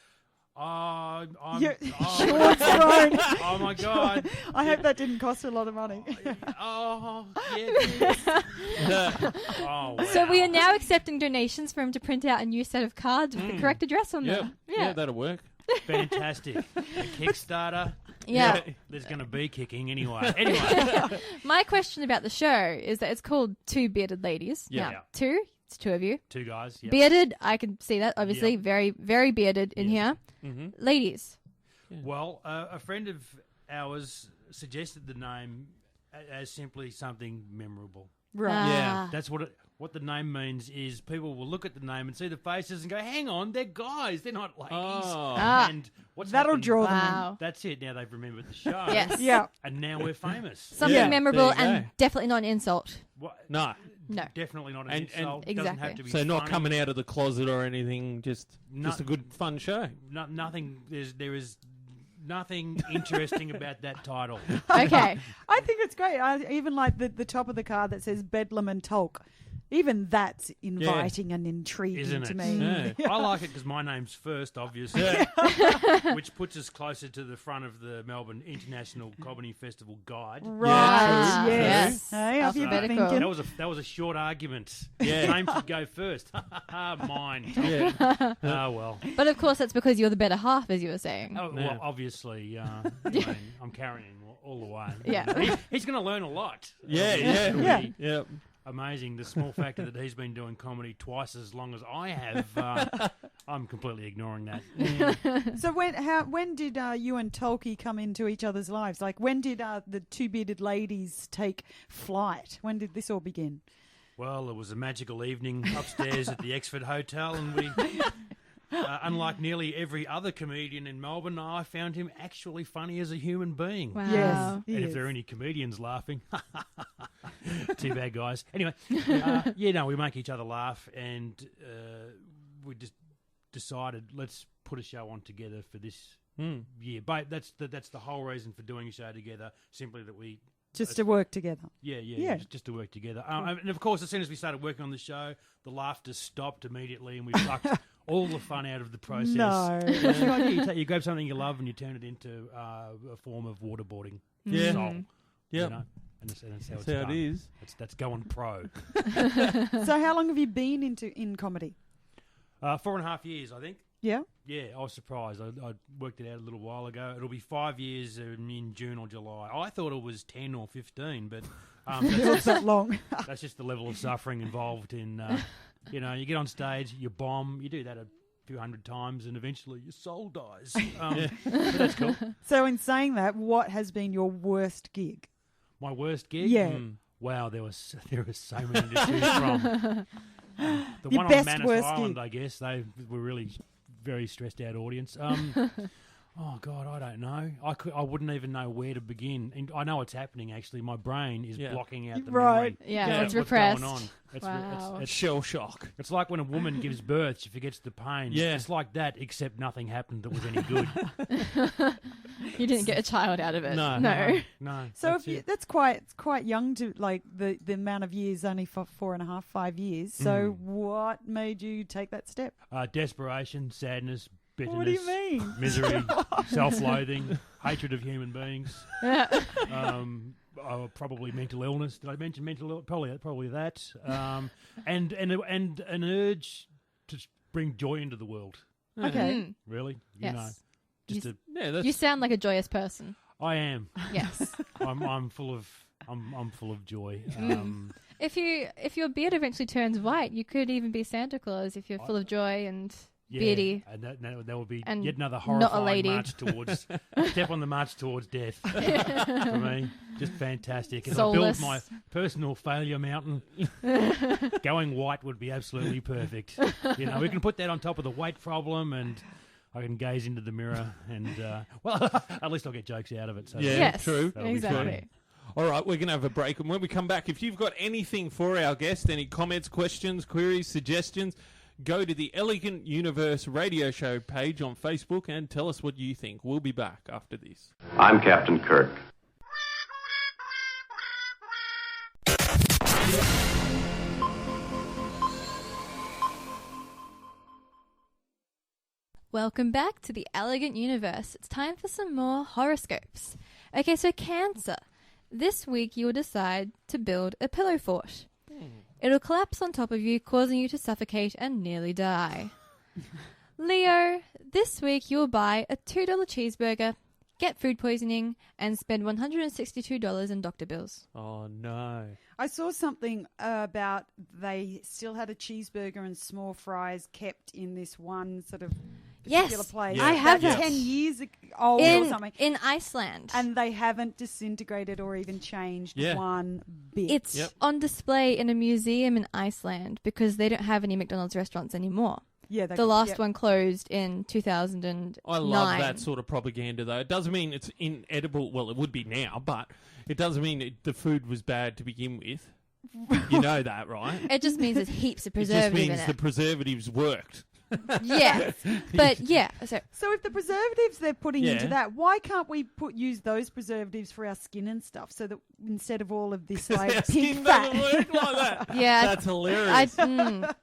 Oh, You're Sean's thrown. Oh my God! I hope that didn't cost a lot of money. Oh yeah. Oh, wow. So we are now accepting donations for him to print out a new set of cards with the correct address on Yeah, them. yeah, that'll work. Fantastic. A Kickstarter. Yeah. There's going to be kicking anyway. Anyway. My question about the show is that it's called Two Bearded Ladies. Yeah. Now, it's two of you. 2 guys. Yep. Bearded, I can see that, obviously. Yep. Very, very bearded in here. Mm-hmm. Ladies. Well, a friend of ours suggested the name as simply something memorable. Right. Yeah. That's what the name means is people will look at the name and see the faces and go, hang on, they're guys, they're not ladies. Oh. And what's That'll happened- draw them in. Wow. That's it. Now they've remembered the show. Yes. Yeah. And now we're famous. Something Yeah, memorable there you and go. definitely not an insult. What? No. No. Definitely not an And- insult. and- Doesn't have Exactly. to be So not funny. coming out of the closet or anything, just a good fun show. Nothing. There is nothing interesting about that title. Okay. I think it's great. I even like the top of the card that says Bedlam and Tolk. Even that's inviting and intriguing Isn't to it? me. Yeah. I like it because my name's first, obviously, which puts us closer to the front of the Melbourne International Comedy Festival Guide. Right. true. Yes. True. Hey, have you been Alphabetical. thinking? That was a short argument. Yeah. Name should go first. Mine. Yeah. Oh well. But of course, that's because you're the better half, as you were saying. Oh, Yeah. well, obviously, I mean, I'm carrying him all the way. Yeah. He's going to learn a lot. Yeah, It'll yeah. be Yeah. Amazing. The small factor that he's been doing comedy twice as long as I have, I'm completely ignoring that. So when did you and Tolkie come into each other's lives? Like when did the two bearded ladies take flight? When did this all begin? Well, it was a magical evening upstairs at the Exford Hotel, and we, unlike nearly every other comedian in Melbourne, I found him actually funny as a human being. Wow. Yes. he And if is. there are any comedians laughing, too bad, guys. Anyway, we make each other laugh, and we just decided let's put a show on together for this year. But that's the whole reason for doing a show together. Simply that we Just to work together. yeah. Just to work together. And of course, as soon as we started working on the show, the laughter stopped immediately, and we sucked all the fun out of the process. No. It's like you grab something you love and you turn it into a form of waterboarding. Yeah. Soul, Yeah. you know? And that's how it's That's how done. it is. That's going pro. So how long have you been in comedy? 4.5 years, I think. Yeah. Yeah, I was surprised. I worked it out a little while ago. It'll be 5 years in June or July. I thought it was 10 or 15, but Not that long. that's just the level of suffering involved in, you get on stage, you bomb, you do that a few hundred times, and eventually your soul dies. But that's cool. So in saying that, what has been your worst gig? My worst gig? Yeah. Wow, there were so many to choose from. The Your one best, on Manus worst Island, gig. I guess. They were really very stressed out audience. Oh God, I don't know. I wouldn't even know where to begin. And I know it's happening. Actually, my brain is blocking out the Right. memory. Yeah, of it's what's repressed. going on. It's, Wow. it's Shell shock. It's like when a woman gives birth, she forgets the pain. Yeah. It's like that, except nothing happened that was any good. You didn't get a child out of it. No. No. So that's if it. that's quite young to like the amount of years, only for 4.5, 5 years. So what made you take that step? Desperation, sadness, bitterness, What do you mean? misery, self-loathing, hatred of human beings. Probably mental illness. Did I mention mental illness? Probably that. And an urge to bring joy into the world. Okay. Really, Yes. just You a, Yeah, You sound like a joyous person. I am. Yes. I'm full of joy. If your beard eventually turns white, you could even be Santa Claus if you're full of joy and beardy. and that would be And yet another not a horrifying lady. march towards step on the march towards death for me. Just fantastic. As I Soulless. build my personal failure mountain, going white would be absolutely perfect. We can put that on top of the weight problem, and I can gaze into the mirror, and at least I'll get jokes out of it. So Yeah, Yes. true. That'll be Exactly. All right, we're going to have a break. And when we come back, if you've got anything for our guest, any comments, questions, queries, suggestions, go to the Elegant Universe radio show page on Facebook and tell us what you think. We'll be back after this. I'm Captain Kirk. Welcome back to the Elegant Universe. It's time for some more horoscopes. Okay, so Cancer. This week you will decide to build a pillow fort. It'll collapse on top of you, causing you to suffocate and nearly die. Leo, this week you will buy a $2 cheeseburger, get food poisoning, and spend $162 in doctor bills. Oh, no. I saw something about they still had a cheeseburger and small fries kept in this one sort of particular Yes, place. I have That's that. 10 years old or something. In Iceland. And they haven't disintegrated or even changed one bit. It's on display in a museum in Iceland because they don't have any McDonald's restaurants anymore. Yeah, the last one closed in 2009. I love that sort of propaganda, though. It doesn't mean it's inedible. Well, it would be now, but it doesn't mean the food was bad to begin with. You know that, right? It just means there's heaps of It just preservative means in the it. preservatives worked. Yeah, but yeah. So if the preservatives they're putting Yeah. into that, why can't we use those preservatives for our skin and stuff? So that instead of all of this like Our pig skin fat, doesn't work like that. Yeah, That's hilarious. to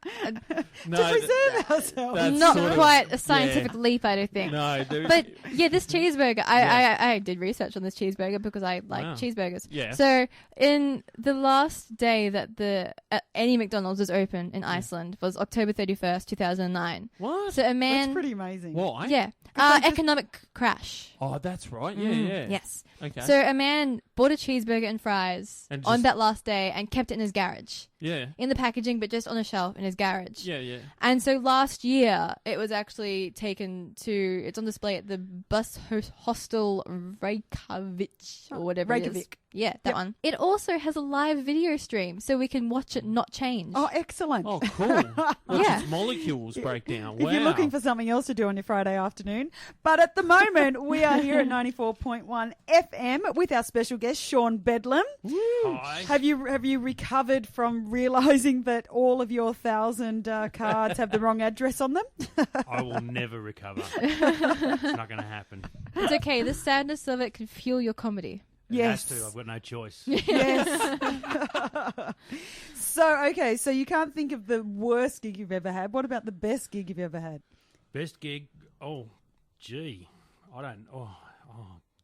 preserve ourselves. That's not sort of- quite a scientific leap, I don't think. No, but yeah, this cheeseburger, I did research on this cheeseburger because I like Wow. cheeseburgers. Yeah. So in the last day that any McDonald's was open in Iceland was October 31st, 2009. What? So a man. That's pretty amazing. Why? Yeah. Economic crash. Oh, that's right. Yeah. Yes. Okay. So a man bought a cheeseburger and fries And on just- that last day and kept it in his garage. Yeah. In the packaging, but just on a shelf in his garage. Yeah. And so last year, it was actually taken to, it's on display at the bus hostel Reykjavik, or whatever it is. Reykjavik. Yeah, that one. It also has a live video stream, so we can watch it not change. Oh, excellent. Oh, cool. Watch Yeah. its molecules break down. If Wow. you're looking for something else to do on your Friday afternoon. But at the moment, we are here at 94.1 FM with our special guest, Sean Bedlam. Hi. Have you recovered from realising that all of your 1,000 cards have the wrong address on them? I will never recover. It's not going to happen. It's okay, the sadness of it can fuel your comedy. It Yes. has to. I've got no choice. Yes. So you can't think of the worst gig you've ever had. What about the best gig you've ever had? Best gig? Oh, gee. I don't...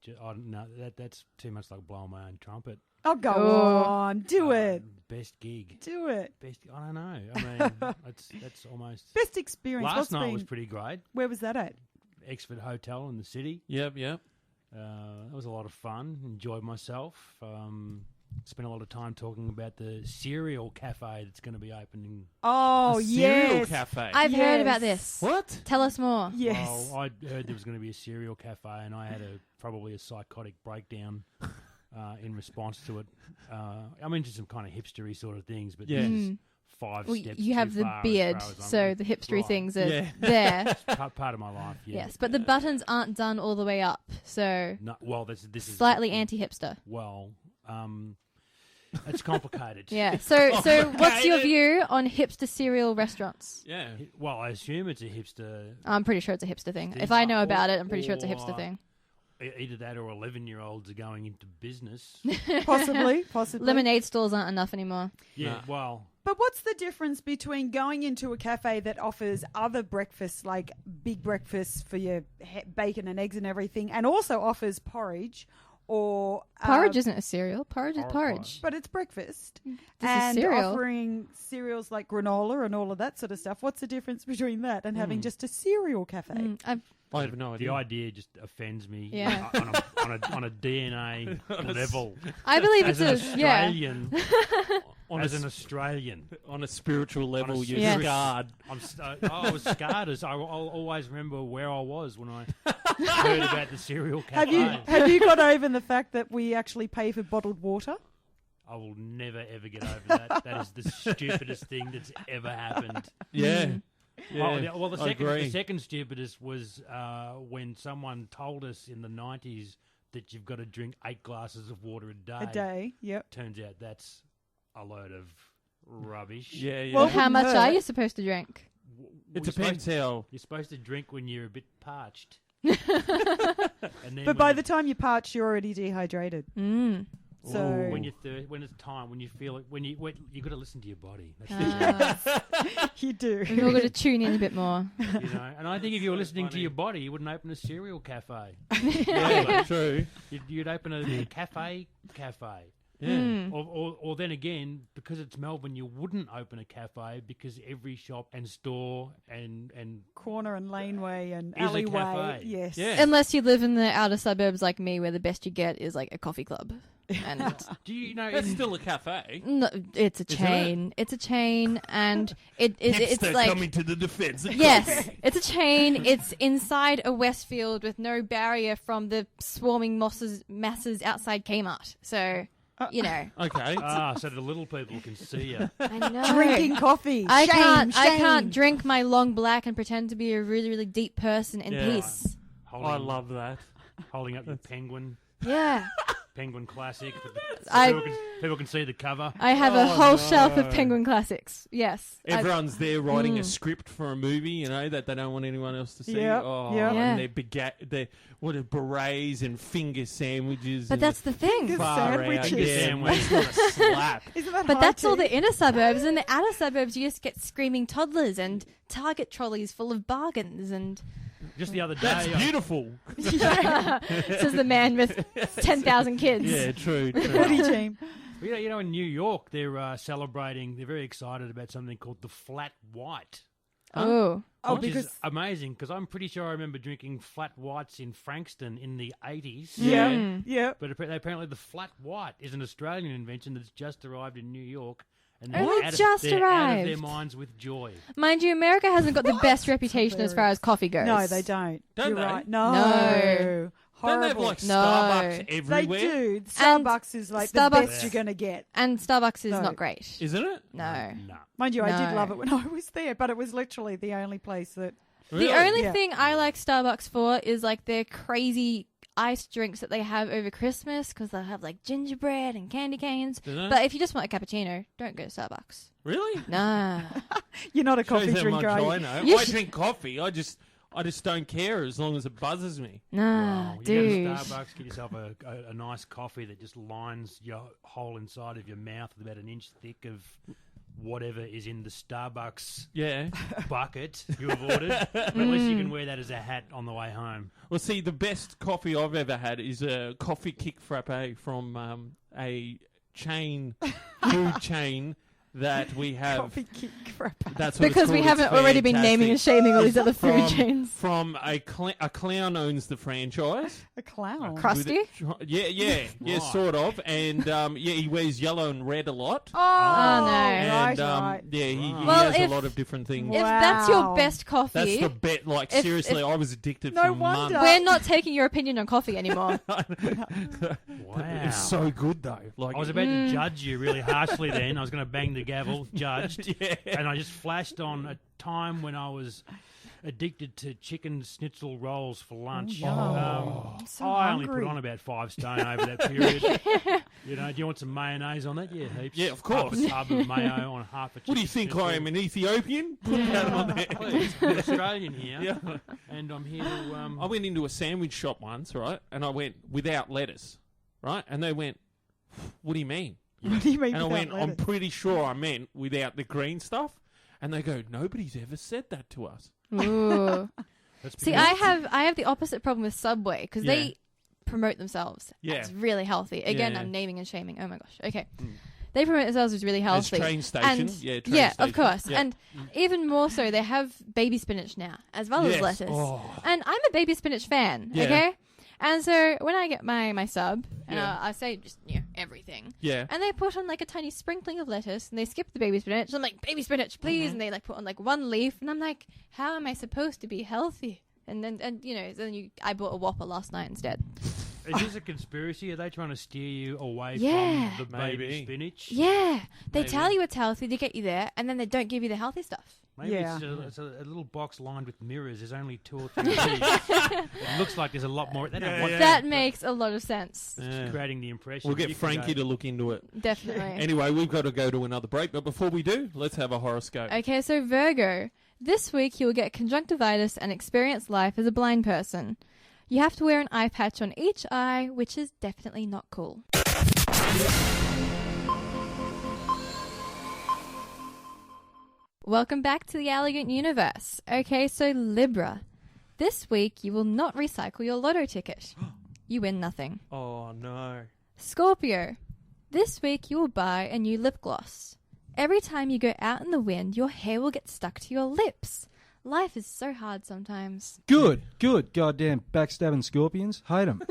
gee, I don't know. That's too much like blowing my own trumpet. Oh, go on. Do it. Best gig. Do it. Best. I don't know. I mean, that's almost... Best experience. Last What's night been... was pretty great. Where was that at? Exford Hotel in the city. Yep. That was a lot of fun. Enjoyed myself. Spent a lot of time talking about the cereal cafe that's going to be opening. Oh, A cereal yes. cafe. I've heard Yes. about this. What? Tell us more. Yes. Well, I heard there was going to be a cereal cafe, and I had probably a psychotic breakdown in response to it. I'm into some kind of hipstery sort of things, but Yeah. this is 5 Well, steps you have too the far as beard, far as I'm so the hipstery Right. things are Yeah. there. part of my life. Yeah. Yes, but the buttons aren't done all the way up, so No, well, this is slightly anti-hipster. Well, it's complicated. Yeah. So what's your view on hipster cereal restaurants? Yeah. Well, I assume it's a hipster. I'm pretty sure it's a hipster thing. Thing. If I know about it, I'm pretty sure it's a Or- hipster thing. Either that or 11-year-olds are going into business. Possibly. Lemonade stalls aren't enough anymore. Yeah, Nah. well, But what's the difference between going into a cafe that offers other breakfasts, like big breakfasts for your bacon and eggs and everything, and also offers porridge, or Porridge isn't a cereal. Porridge is porridge. but it's breakfast, This is and cereal. offering cereals like granola and all of that sort of stuff. What's the difference between that and having just a cereal cafe? I have no idea. the idea just offends me Yeah. on a DNA level. I believe As it's an a yeah. Australian, as an Australian, On a spiritual level, you're Yes. scarred. I was scarred. I'll always remember where I was when I heard about the cereal Have cafe. you got over the fact that we actually pay for bottled water? I will never ever get over that. That is the stupidest thing that's ever happened. Yeah. Well, the I agree. second stupidest was when someone told us in the 90s that you've got to drink 8 glasses of water a day. A day, yep. Turns out that's a load of rubbish. Yeah. Well, How much hurt. are you supposed to drink? It depends how. You're supposed to drink when you're a bit parched. And then But by the time you parch, you're already dehydrated. Mm. So when it's time, when you feel it, when you got to listen to your body. That's you do. We've all got to tune in a bit more. you know. And I think if you were listening to your body, you wouldn't open a cereal cafe. Yeah, true. You'd open a cafe. Yeah. Or then again, because it's Melbourne, you wouldn't open a cafe because every shop and store and Corner and laneway and Is a alleyway. cafe. Yes. Yeah. Unless you live in the outer suburbs like me, where the best you get is like a coffee club. And do you know? That's still a cafe. no, it's a Isn't chain. It's a chain, and it's like coming to the defense. yes, it's a chain. It's inside a Westfield with no barrier from the swarming masses outside Kmart. So you know, Okay. so the little people can see you. I know. Drinking coffee. I Shame, can't shame. drink my long black and pretend to be a really, really deep person in Yeah. peace. I love that. Holding up your penguin Yeah. classic. I- People can see the cover. I have a whole shelf of Penguin classics. Yes. Everyone's there writing a script for a movie, you know, that they don't want anyone else to see. Yep, Oh, yep. Yeah. and their berets and finger sandwiches. But and that's the thing. far out. sandwiches. Yeah, Sandwich. what a slap. Isn't that But high that's all tea? the inner suburbs. In the outer suburbs, you just get screaming toddlers and Target trolleys full of bargains. And Just the other day, That's beautiful. says the man with 10,000 kids. Yeah, true. Footy team. you know, in New York, they're celebrating. They're very excited about something called the flat white. Oh. Oh, which because is amazing because I'm pretty sure I remember drinking flat whites in Frankston in the 80s. yeah, Mm. yeah. But apparently the flat white is an Australian invention that's just arrived in New York. And Only out of- just they're out of their arrived. minds with joy. Mind you, America hasn't got the best reputation as far as coffee goes. No, they don't. Don't You're they? right. No. No. Don't they have Horrible. like No. Starbucks They everywhere? do. Starbucks is like the Starbucks- best you're going to get. And Starbucks is No. not great. Isn't it? No. No. Mind you, I did No. love it when I was there, but it was literally the only place that... Really? The only Yeah. thing I like Starbucks for is like their crazy iced drinks that they have over Christmas because they'll have like gingerbread and candy canes. Do they? But if you just want a cappuccino, don't go to Starbucks. Really? Nah. You're not a coffee Shows how drinker, much are I you? know. You I sh- drink coffee. I just don't care as long as it buzzes me. Nah, You dude. go to Starbucks, get yourself a nice coffee that just lines your whole inside of your mouth with about an inch thick of whatever is in the Starbucks Yeah. bucket you have ordered. But at least you can wear that as a hat on the way home. Well, see, the best coffee I've ever had is a coffee kick frappe from a chain, food chain that we have. Coffee kick frappe. That's what Because it's we called. haven't It's already been naming and fantastic. shaming all these other food From- chains. From a clown owns the franchise. A clown. Crusty? Yeah, Right. sort of. And he wears yellow and red a lot. Oh, no. And right. yeah, he Well, has if- a lot of different things. If that's your Wow. best coffee, That's the bet. Like If- seriously, if- I was addicted No for wonder. months. we're not taking your opinion on coffee anymore. Wow. It's so good though. Like I was about to judge you really harshly then. I was going to bang the gavel, judged. Yeah. And I just flashed on a time when I was addicted to chicken schnitzel rolls for lunch. yum. I'm so I only hungry. put on about 5 stone over that period. You know, do you want some mayonnaise on that? Yeah, heaps. Yeah, of course. Half a tub of mayo on half a chicken What do you think schnitzel. I am, an Ethiopian? Put that on there. Please, I'm Australian here. Yeah. And I'm here to... I went into a sandwich shop once, right? And I went without lettuce, right? And they went, "What do you mean?" What do you mean And I without went, "I'm lettuce? pretty sure I meant without the green stuff." And they go, "Nobody's ever said that to us." Ooh. That's See, because- I have the opposite problem with Subway because Yeah. they promote themselves Yeah. as really healthy. Again, Yeah. I'm naming and shaming. Oh my gosh. Okay. They promote themselves as really As healthy. train station. And Yeah, train yeah, station. of course. Yeah. And even more so, they have baby spinach now as well as Yes. lettuce. Oh. And I'm a baby spinach fan. Yeah. Okay. And so when I get my sub, and Yeah. I say just everything, Yeah. and they put on like a tiny sprinkling of lettuce, and they skip the baby spinach. I'm like, baby spinach, please, and they like put on like one leaf, and I'm like, how am I supposed to be healthy? And then I bought a Whopper last night instead. Is this a conspiracy? Are they trying to steer you away Yeah. from the baby Maybe. spinach? Yeah, they Maybe. tell you it's healthy to get you there, and then they don't give you the healthy stuff. Maybe Yeah. it's a little box lined with mirrors. There's only 2 or 3 leaves. It looks like there's a lot more. They don't want That makes a lot of sense. Yeah. creating the impression. We'll that get you can Frankie go- to look into it. Definitely. Anyway, we've got to go to another break. But before we do, let's have a horoscope. Okay, so Virgo. This week you will get conjunctivitis and experience life as a blind person. You have to wear an eye patch on each eye, which is definitely not cool. Welcome back to the Elegant Universe. Okay, so Libra. This week you will not recycle your lotto ticket. You win nothing. Oh no. Scorpio. This week you will buy a new lip gloss. Every time you go out in the wind, your hair will get stuck to your lips. Life is so hard sometimes. Good. Goddamn backstabbing scorpions. Hate them.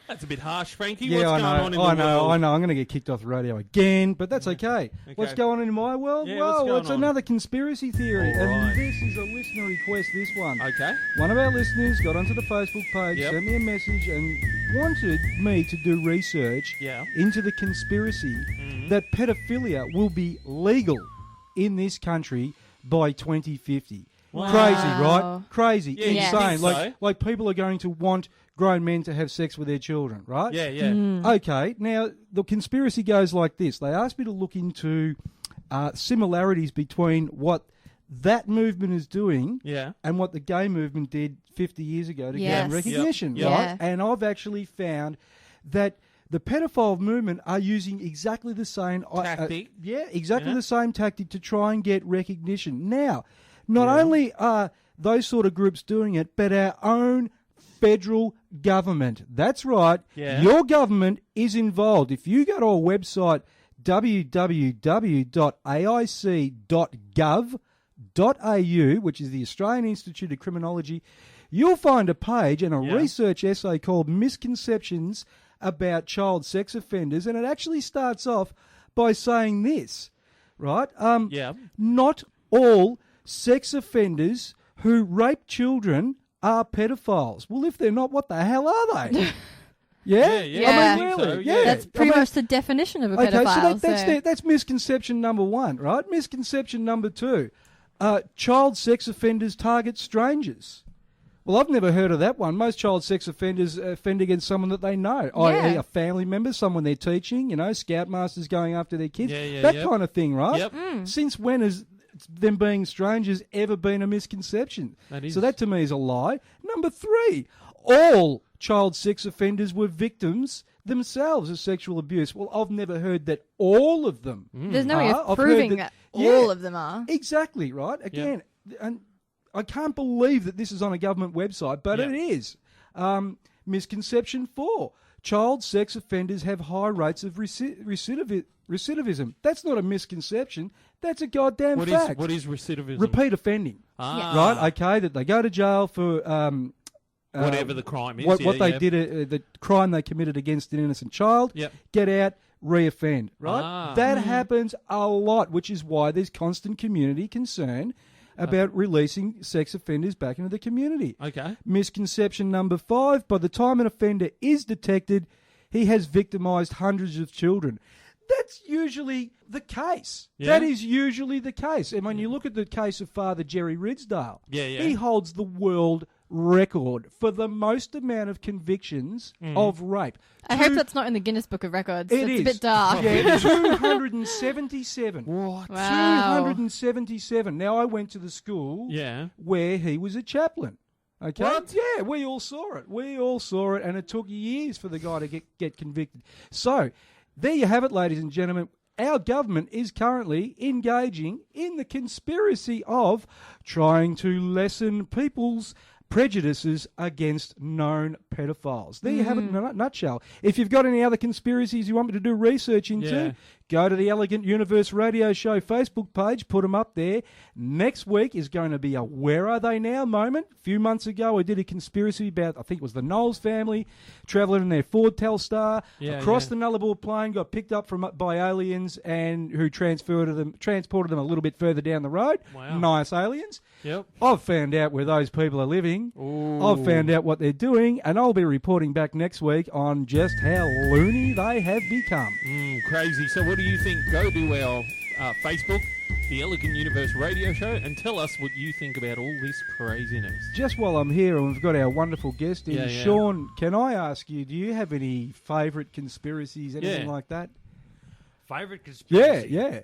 That's a bit harsh, Frankie. Yeah, What's going on in the world? I know. I'm going to get kicked off the radio again, but that's okay. What's going on in my world? Yeah, what's well, going it's on? another conspiracy theory, All right. and this is a listener request, this one. Okay. One of our listeners got onto the Facebook page, Yep. sent me a message, and wanted me to do research into the conspiracy that pedophilia will be legal in this country by 2050. Wow. Crazy, right? Crazy, Yeah, you insane. think so? Like people are going to want grown men to have sex with their children, right? Yeah. Okay, now the conspiracy goes like this. They asked me to look into similarities between what that movement is doing and what the gay movement did 50 years ago to gain recognition, Yep. right? Yeah. And I've actually found that the pedophile movement are using exactly the same Tactic. the same tactic to try and get recognition. Now, not only are those sort of groups doing it, but our own federal government. That's right. Yeah. Your government is involved. If you go to our website, www.aic.gov.au, which is the Australian Institute of Criminology, you'll find a page and a research essay called Misconceptions About Child Sex Offenders, and it actually starts off by saying this, right? Not all sex offenders who rape children are pedophiles. Well, if they're not, what the hell are they? Yeah? Yeah. I mean, really? So, yeah. That's pretty much the definition of a pedophile. Okay, so that's misconception number one, right? Misconception number two, child sex offenders target strangers. Well, I've never heard of that one. Most child sex offenders offend against someone that they know, i.e. a family member, someone they're teaching, scoutmasters going after their kids, that kind of thing, right? Yep. Since when has them being strangers ever been a misconception? So that to me is a lie. Number three, all child sex offenders were victims themselves of sexual abuse. Well, I've never heard that all of them There's no way are. of I've heard proving that all of them are. Exactly, right? Again, and I can't believe that this is on a government website, but it is. Misconception 4. Child sex offenders have high rates of recidivism. That's not a misconception. That's a goddamn fact. What is recidivism? Repeat offending. Right? Okay, that they go to jail for... whatever the crime is. What they did, the crime they committed against an innocent child, get out, reoffend, right? That happens a lot, which is why there's constant community concern about releasing sex offenders back into the community. Okay. Misconception number 5, by the time an offender is detected, he has victimised hundreds of children. That's usually the case. Yeah. That is usually the case. And when you look at the case of Father Jerry Ridsdale, he holds the world record for the most amount of convictions of rape. I hope that's not in the Guinness Book of Records. It It's is. a bit dark. Yeah, 277. What? Wow. 277. Now, I went to the school where he was a chaplain. Okay? What? Yeah, we all saw it. And it took years for the guy to get convicted. So, there you have it, ladies and gentlemen. Our government is currently engaging in the conspiracy of trying to lessen people's prejudices against known pedophiles. There you have it in a nutshell. If you've got any other conspiracies you want me to do research into, go to the Elegant Universe Radio Show Facebook page, put them up there. Next week is going to be a Where Are They Now moment. A few months ago, I did a conspiracy about, I think it was the Knowles family, travelling in their Ford Telstar, across the Nullarbor Plain, got picked up by aliens and who transported them a little bit further down the road. Wow. Nice aliens. Yep. I've found out where those people are living. Ooh. I've found out what they're doing, and I'll be reporting back next week on just how loony they have become. Crazy. So what do you think? Go to our Facebook, the Elegant Universe Radio Show, and tell us what you think about all this craziness. Just while I'm here, and we've got our wonderful guest in, Sean, can I ask you, do you have any favourite conspiracies, anything like that? Favourite conspiracy? Yeah.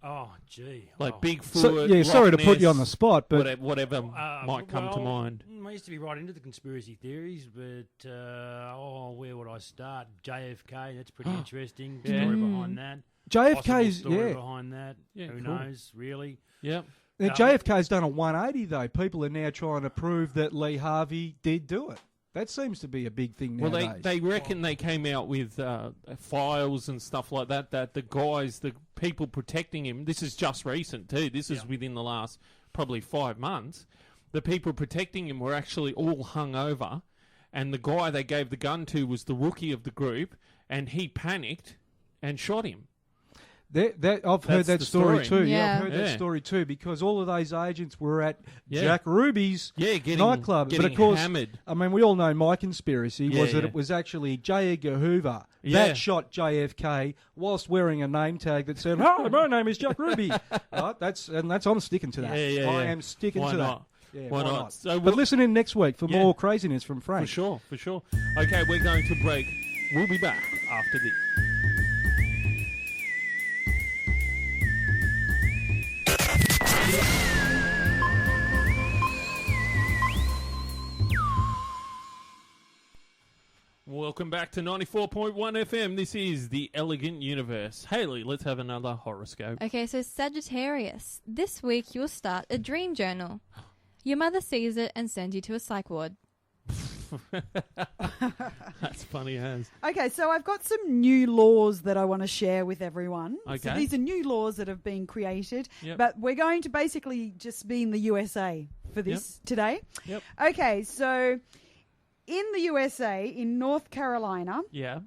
Oh, gee. Like Bigfoot, sorry to Loch put you Ness, on the spot, but... Whatever might come to mind. I used to be right into the conspiracy theories, but, where would I start? JFK, that's pretty interesting. Story behind that. JFK's, story behind that. Who knows, really? Yep. Now, JFK's done a 180, though. People are now trying to prove that Lee Harvey did do it. That seems to be a big thing Well, nowadays. they reckon they came out with files and stuff like that, that the guys, the people protecting him, this is just recent too, this is within the last probably 5 months, the people protecting him were actually all hung over, and the guy they gave the gun to was the rookie of the group, and he panicked and shot him. I've heard that story too. Yeah. I've heard that story too, because all of those agents were at Yeah. Jack Ruby's nightclub. But of course, hammered. I mean, we all know my conspiracy was that yeah. it was actually J. Edgar Hoover Yeah. that shot JFK whilst wearing a name tag that said, "Hi, my name is Jack Ruby." Right? I'm sticking to that. I am sticking Why to not? that. Yeah, why not? So but listen in next week for more craziness from Frank. For sure. Okay, we're going to break. We'll be back after this. Welcome back to 94.1 FM. This is The Elegant Universe. Haley, let's have another horoscope. Okay, so Sagittarius. This week you'll start a dream journal. Your mother sees it and sends you to a psych ward. That's funny as. Okay, so I've got some new laws that I want to share with everyone. Okay. So these are new laws that have been created, Yep. but we're going to basically just be in the USA for this today. Yep. Okay, so in the USA, in North Carolina, Yeah.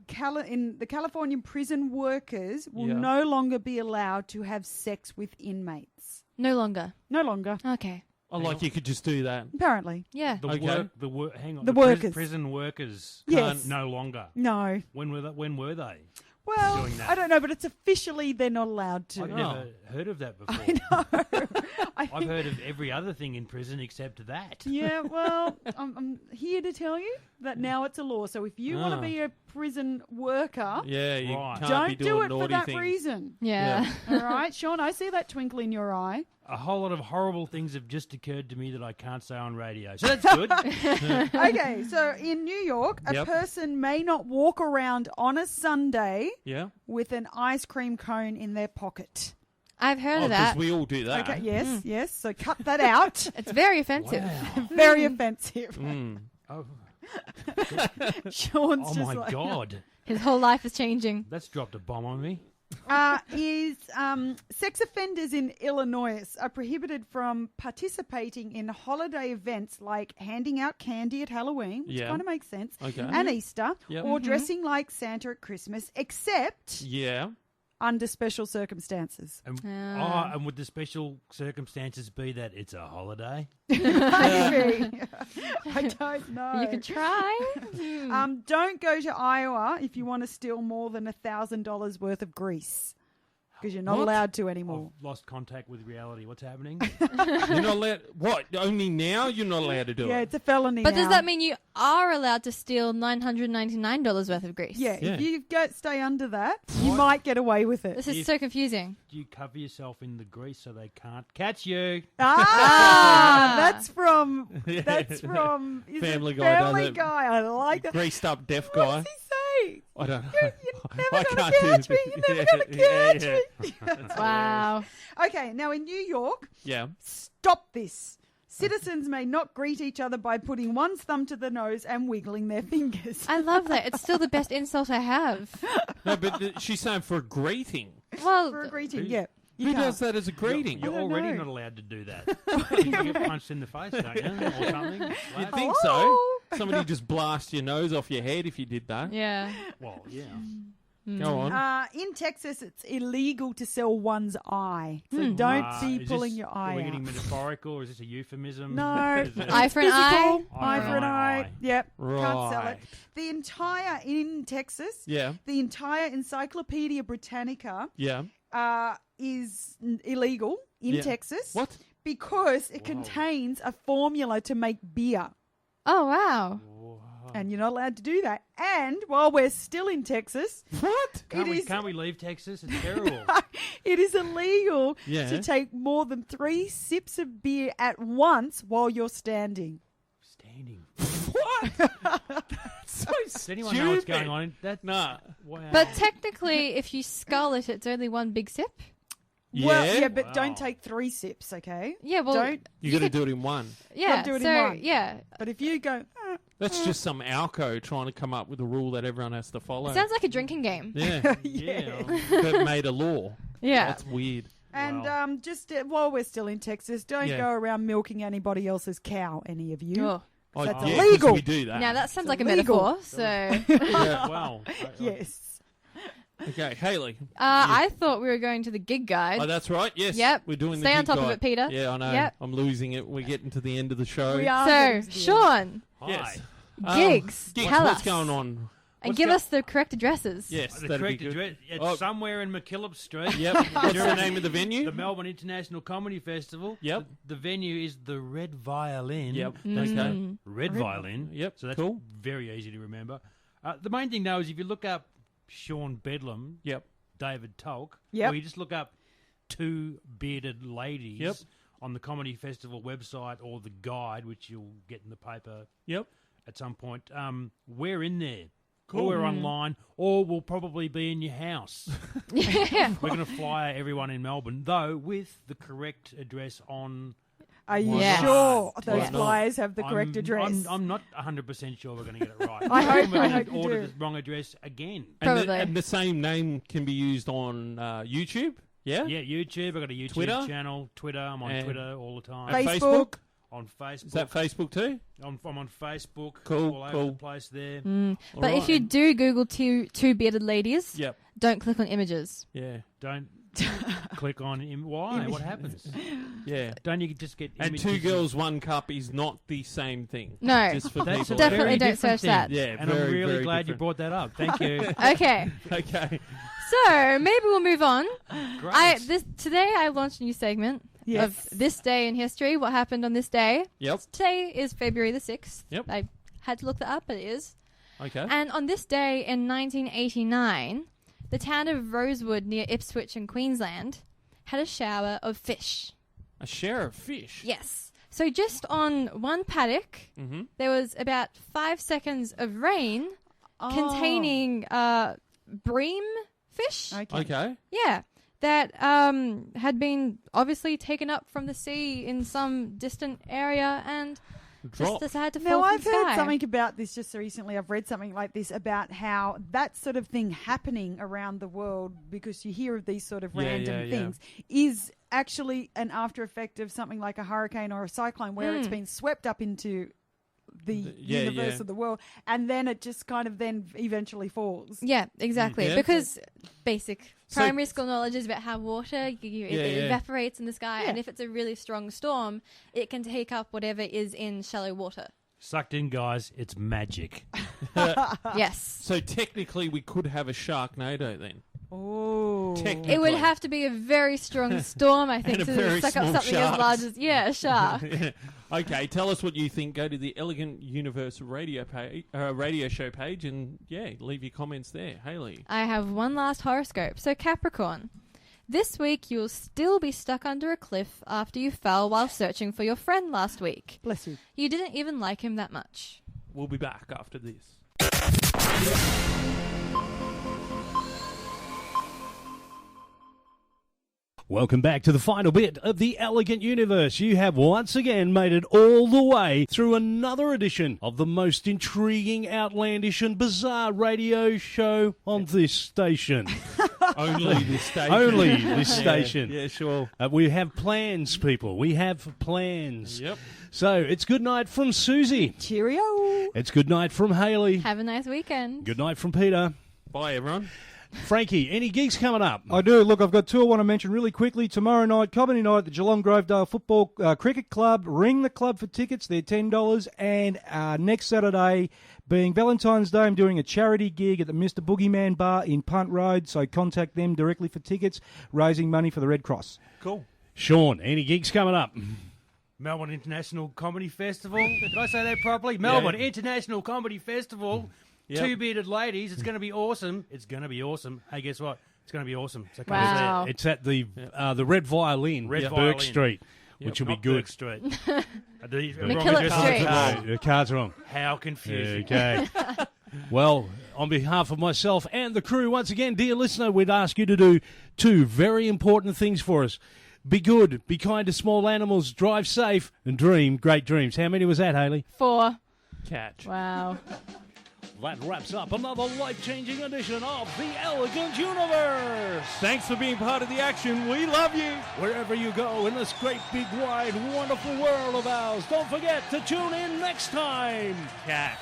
in the California prison workers will Yeah. no longer be allowed to have sex with inmates. No longer. No longer, Okay. Oh, like you could just do that. apparently. Yeah. The Okay. hang on. The pris- workers. prison workers Yes. can't no longer. No. When were they? Well, Doing that. I don't know, but it's officially they're not allowed to. I've never heard of that before. I know. I've heard of every other thing in prison except that. Yeah, well, I'm here to tell you that now it's a law. So if you want to Ah. be a prison worker, Yeah, you Right. can't be don't doing do it for naughty that things. reason. Yeah. All right, Sean, I see that twinkle in your eye. A whole lot of horrible things have just occurred to me that I can't say on radio. So that's good. Okay, so in New York, a Yep. person may not walk around on a Sunday Yeah. with an ice cream cone in their pocket. I've heard Oh, of because that. we all do that. Okay, yes. So cut that out. It's very offensive. Very offensive. Mm. Oh, Sean's oh just my like, God. His whole life is changing. That's dropped a bomb on me. Sex offenders in Illinois are prohibited from participating in holiday events like handing out candy at Halloween, which Yeah. kind of makes sense, Okay. and Easter, Yep. or dressing like Santa at Christmas, except Yeah. under special circumstances. And, Ah. and would the special circumstances be that it's a holiday? Maybe. I don't know. You could try. Don't go to Iowa if you want to steal more than $1,000 worth of grease, because you're not What? allowed to anymore. I've lost contact with reality. What's happening? You're not allowed. What? Only now you're not allowed to do Yeah, it. it's a felony But does now. that mean you are allowed to steal $999 worth of grease? Yeah, Yeah. if you stay under that, you might get away with it. This is If- so confusing. Do you cover yourself in the grease so they can't catch you? That's from is Family it Guy does Family it. Guy. I like that. Greased up deaf What guy. does he say? I don't know. You're I never gonna can't catch do me. it. You're never gonna catch Yeah. me. Wow. Okay, now in New York, Yeah. stop this. Citizens may not greet each other by putting one's thumb to the nose and wiggling their fingers. I love that. It's still the best insult I have. No, but she's saying for a greeting. Well, For a greeting, yeah. You Who can't. does that as a greeting? You're I don't already know. not allowed to do that. You get punched in the face, don't you? Or something. You'd think Hello? so. Somebody just blast your nose off your head if you did that. yeah. Well, yeah. Go on. In Texas, it's illegal to sell one's eye. So don't be Is pulling this- your Are eye we out. getting metaphorical or is this a euphemism? No. Is it- Eye for an eye? Physical, eye for an eye. Yep. Can't sell Right. it. The entire, in Texas, Yeah. the entire Encyclopedia Britannica Yeah. is illegal in Yeah. Texas. What? Because it contains a formula to make beer. Oh, wow. And you're not allowed to do that. And while we're still in Texas, What? Can't we leave Texas? It's terrible. it is illegal Yeah. to take more than 3 sips of beer at once while you're standing. Standing. What? So Does anyone know what's stupid. going on? That, Nah. wow. But technically, if you scull it, it's only one big sip. Well, Yeah? yeah, but Wow. don't take 3 sips, okay? Yeah, well, Don't. You got to do it in one. yeah. do it in so, one. yeah. But if you go, That's just some alco trying to come up with a rule that everyone has to follow. Sounds like a drinking game. Yeah, Yeah. but made a law. Yeah. That's weird. And just while we're still in Texas, don't Yeah. go around milking anybody else's cow, any of you. Oh. Oh, That's yeah, 'cause illegal. we do that. Now that sounds It's like a illegal. metaphor. So Yeah, Wow. Yes. Okay, Haley. I thought we were going to the gig guide. Oh, that's right. Yes. Yep. We're doing Stay the on top of guide. it, Peter. Yeah, I know. Yep. I'm losing it. We're getting to the end of the show. We are. So getting to the end. Sean, Yes. gigs. Tell what's us. going on? And What's give go- us the correct addresses. Yes, The that'd be correct good. address. It's Oh. somewhere in McKillop Street. Yep. What's the name of the venue? The Melbourne International Comedy Festival. Yep. The venue is the Red Violin. Yep. Mm. Okay. Red Violin. Yep. So that's Cool. very easy to remember. The main thing, though, is if you look up Sean Bedlam, Yep. David Tolk, Yep. or you just look up two bearded ladies Yep. on the Comedy Festival website or the guide, which you'll get in the paper Yep. at some point, we're in there. Cool. Or we're online, or we'll probably be in your house. Yeah. We're going to fly everyone in Melbourne, though, with the correct address on. Are you Yes. sure Why those not? flyers have the correct address? I'm not 100% sure we're going to get it right. I hope- We're I going hope to you order do. the wrong address again. Probably. And the same name can be used on YouTube. Yeah. Yeah, YouTube. I've got a YouTube Twitter? channel. Twitter. I'm on And- Twitter all the time. And Facebook? On Facebook. Is that Facebook too? I'm on Facebook. Cool, All over cool. the place there. But Alright. if you do Google two bearded ladies, Yep. don't click on images. Yeah. Don't click on why? What happens? Yeah. Don't you just get And images two of- girls, one cup is not the same thing. No. Just for That's people. a Definitely very don't different search thing. that. Yeah, And very, I'm really very glad you different. brought that up. Thank you. Okay. Okay. So maybe we'll move on. Great. Today I launched a new segment Yes. of this day in history. What happened on this day? Yep. Today is February the 6th. Yep. I had to look that up, but it is. Okay. And on this day in 1989, the town of Rosewood near Ipswich in Queensland had a shower of fish. A share of fish. Yes. So just on one paddock, Mm-hmm. there was about 5 seconds of rain Oh. containing bream fish. Okay. Yeah. That had been obviously taken up from the sea in some distant area and just Drop. decided to fall Now, from I've the heard sky. something about this just recently. I've read something like this about how that sort of thing happening around the world, because you hear of these sort of Yeah, random yeah. things, is actually an after effect of something like a hurricane or a cyclone where it's been swept up into the yeah, universe yeah. of the world, and then it just kind of then eventually falls. Yeah, exactly. Yeah. Because basic So- primary school knowledge is about how water it Yeah, evaporates in the sky, and Yeah. if it's a really strong storm, it can take up whatever is in shallow water. Sucked in, guys. It's magic. Yes. So technically, we could have a Sharknado then. Oh, Technically. It would have to be a very strong storm, I think, And a to very suck up small something shark. as large as a shark. Okay, tell us what you think. Go to the Elegant Universe radio show page and, leave your comments there. Haley. I have one last horoscope. So Capricorn, this week you'll still be stuck under a cliff after you fell while searching for your friend last week. bless you. You didn't even like him that much. We'll be back after this. Welcome back to the final bit of the Elegant Universe. You have once again made it all the way through another edition of the most intriguing, outlandish and bizarre radio show on this station. Only this station. Only this station. Yeah, sure. We have plans, people. We have plans. Yep. So it's good night from Susie. Cheerio. It's good night from Haley. Have a nice weekend. Good night from Peter. Bye, everyone. Frankie, any gigs coming up? I do. Look, I've got two I want to mention really quickly. Tomorrow night, comedy night at the Geelong Grovedale Football Cricket Club. Ring the club for tickets. They're $10. And next Saturday, being Valentine's Day, I'm doing a charity gig at the Mr. Boogeyman Bar in Punt Road. So contact them directly for tickets, raising money for the Red Cross. Cool. Sean, any gigs coming up? Melbourne International Comedy Festival. Did I say that properly? Melbourne International Comedy Festival. Yep. Two bearded ladies. It's going to be awesome. It's going to be awesome. Hey, guess what? It's going to be awesome. So come and see it. Wow. It's at the Red Violin, Red Burke Violin. Street, which will be Not good. Burke Street. Wrong McKillop address. Street. Oh, The card's wrong. how confusing. Okay. Well, on behalf of myself and the crew, once again, dear listener, we'd ask you to do two very important things for us. Be good, be kind to small animals, drive safe, and dream great dreams. How many was that, Haley? 4. Catch. Wow. That wraps up another life-changing edition of The Elegant Universe. Thanks for being part of the action. We love you. Wherever you go in this great, big, wide, wonderful world of ours, don't forget to tune in next time. Catch.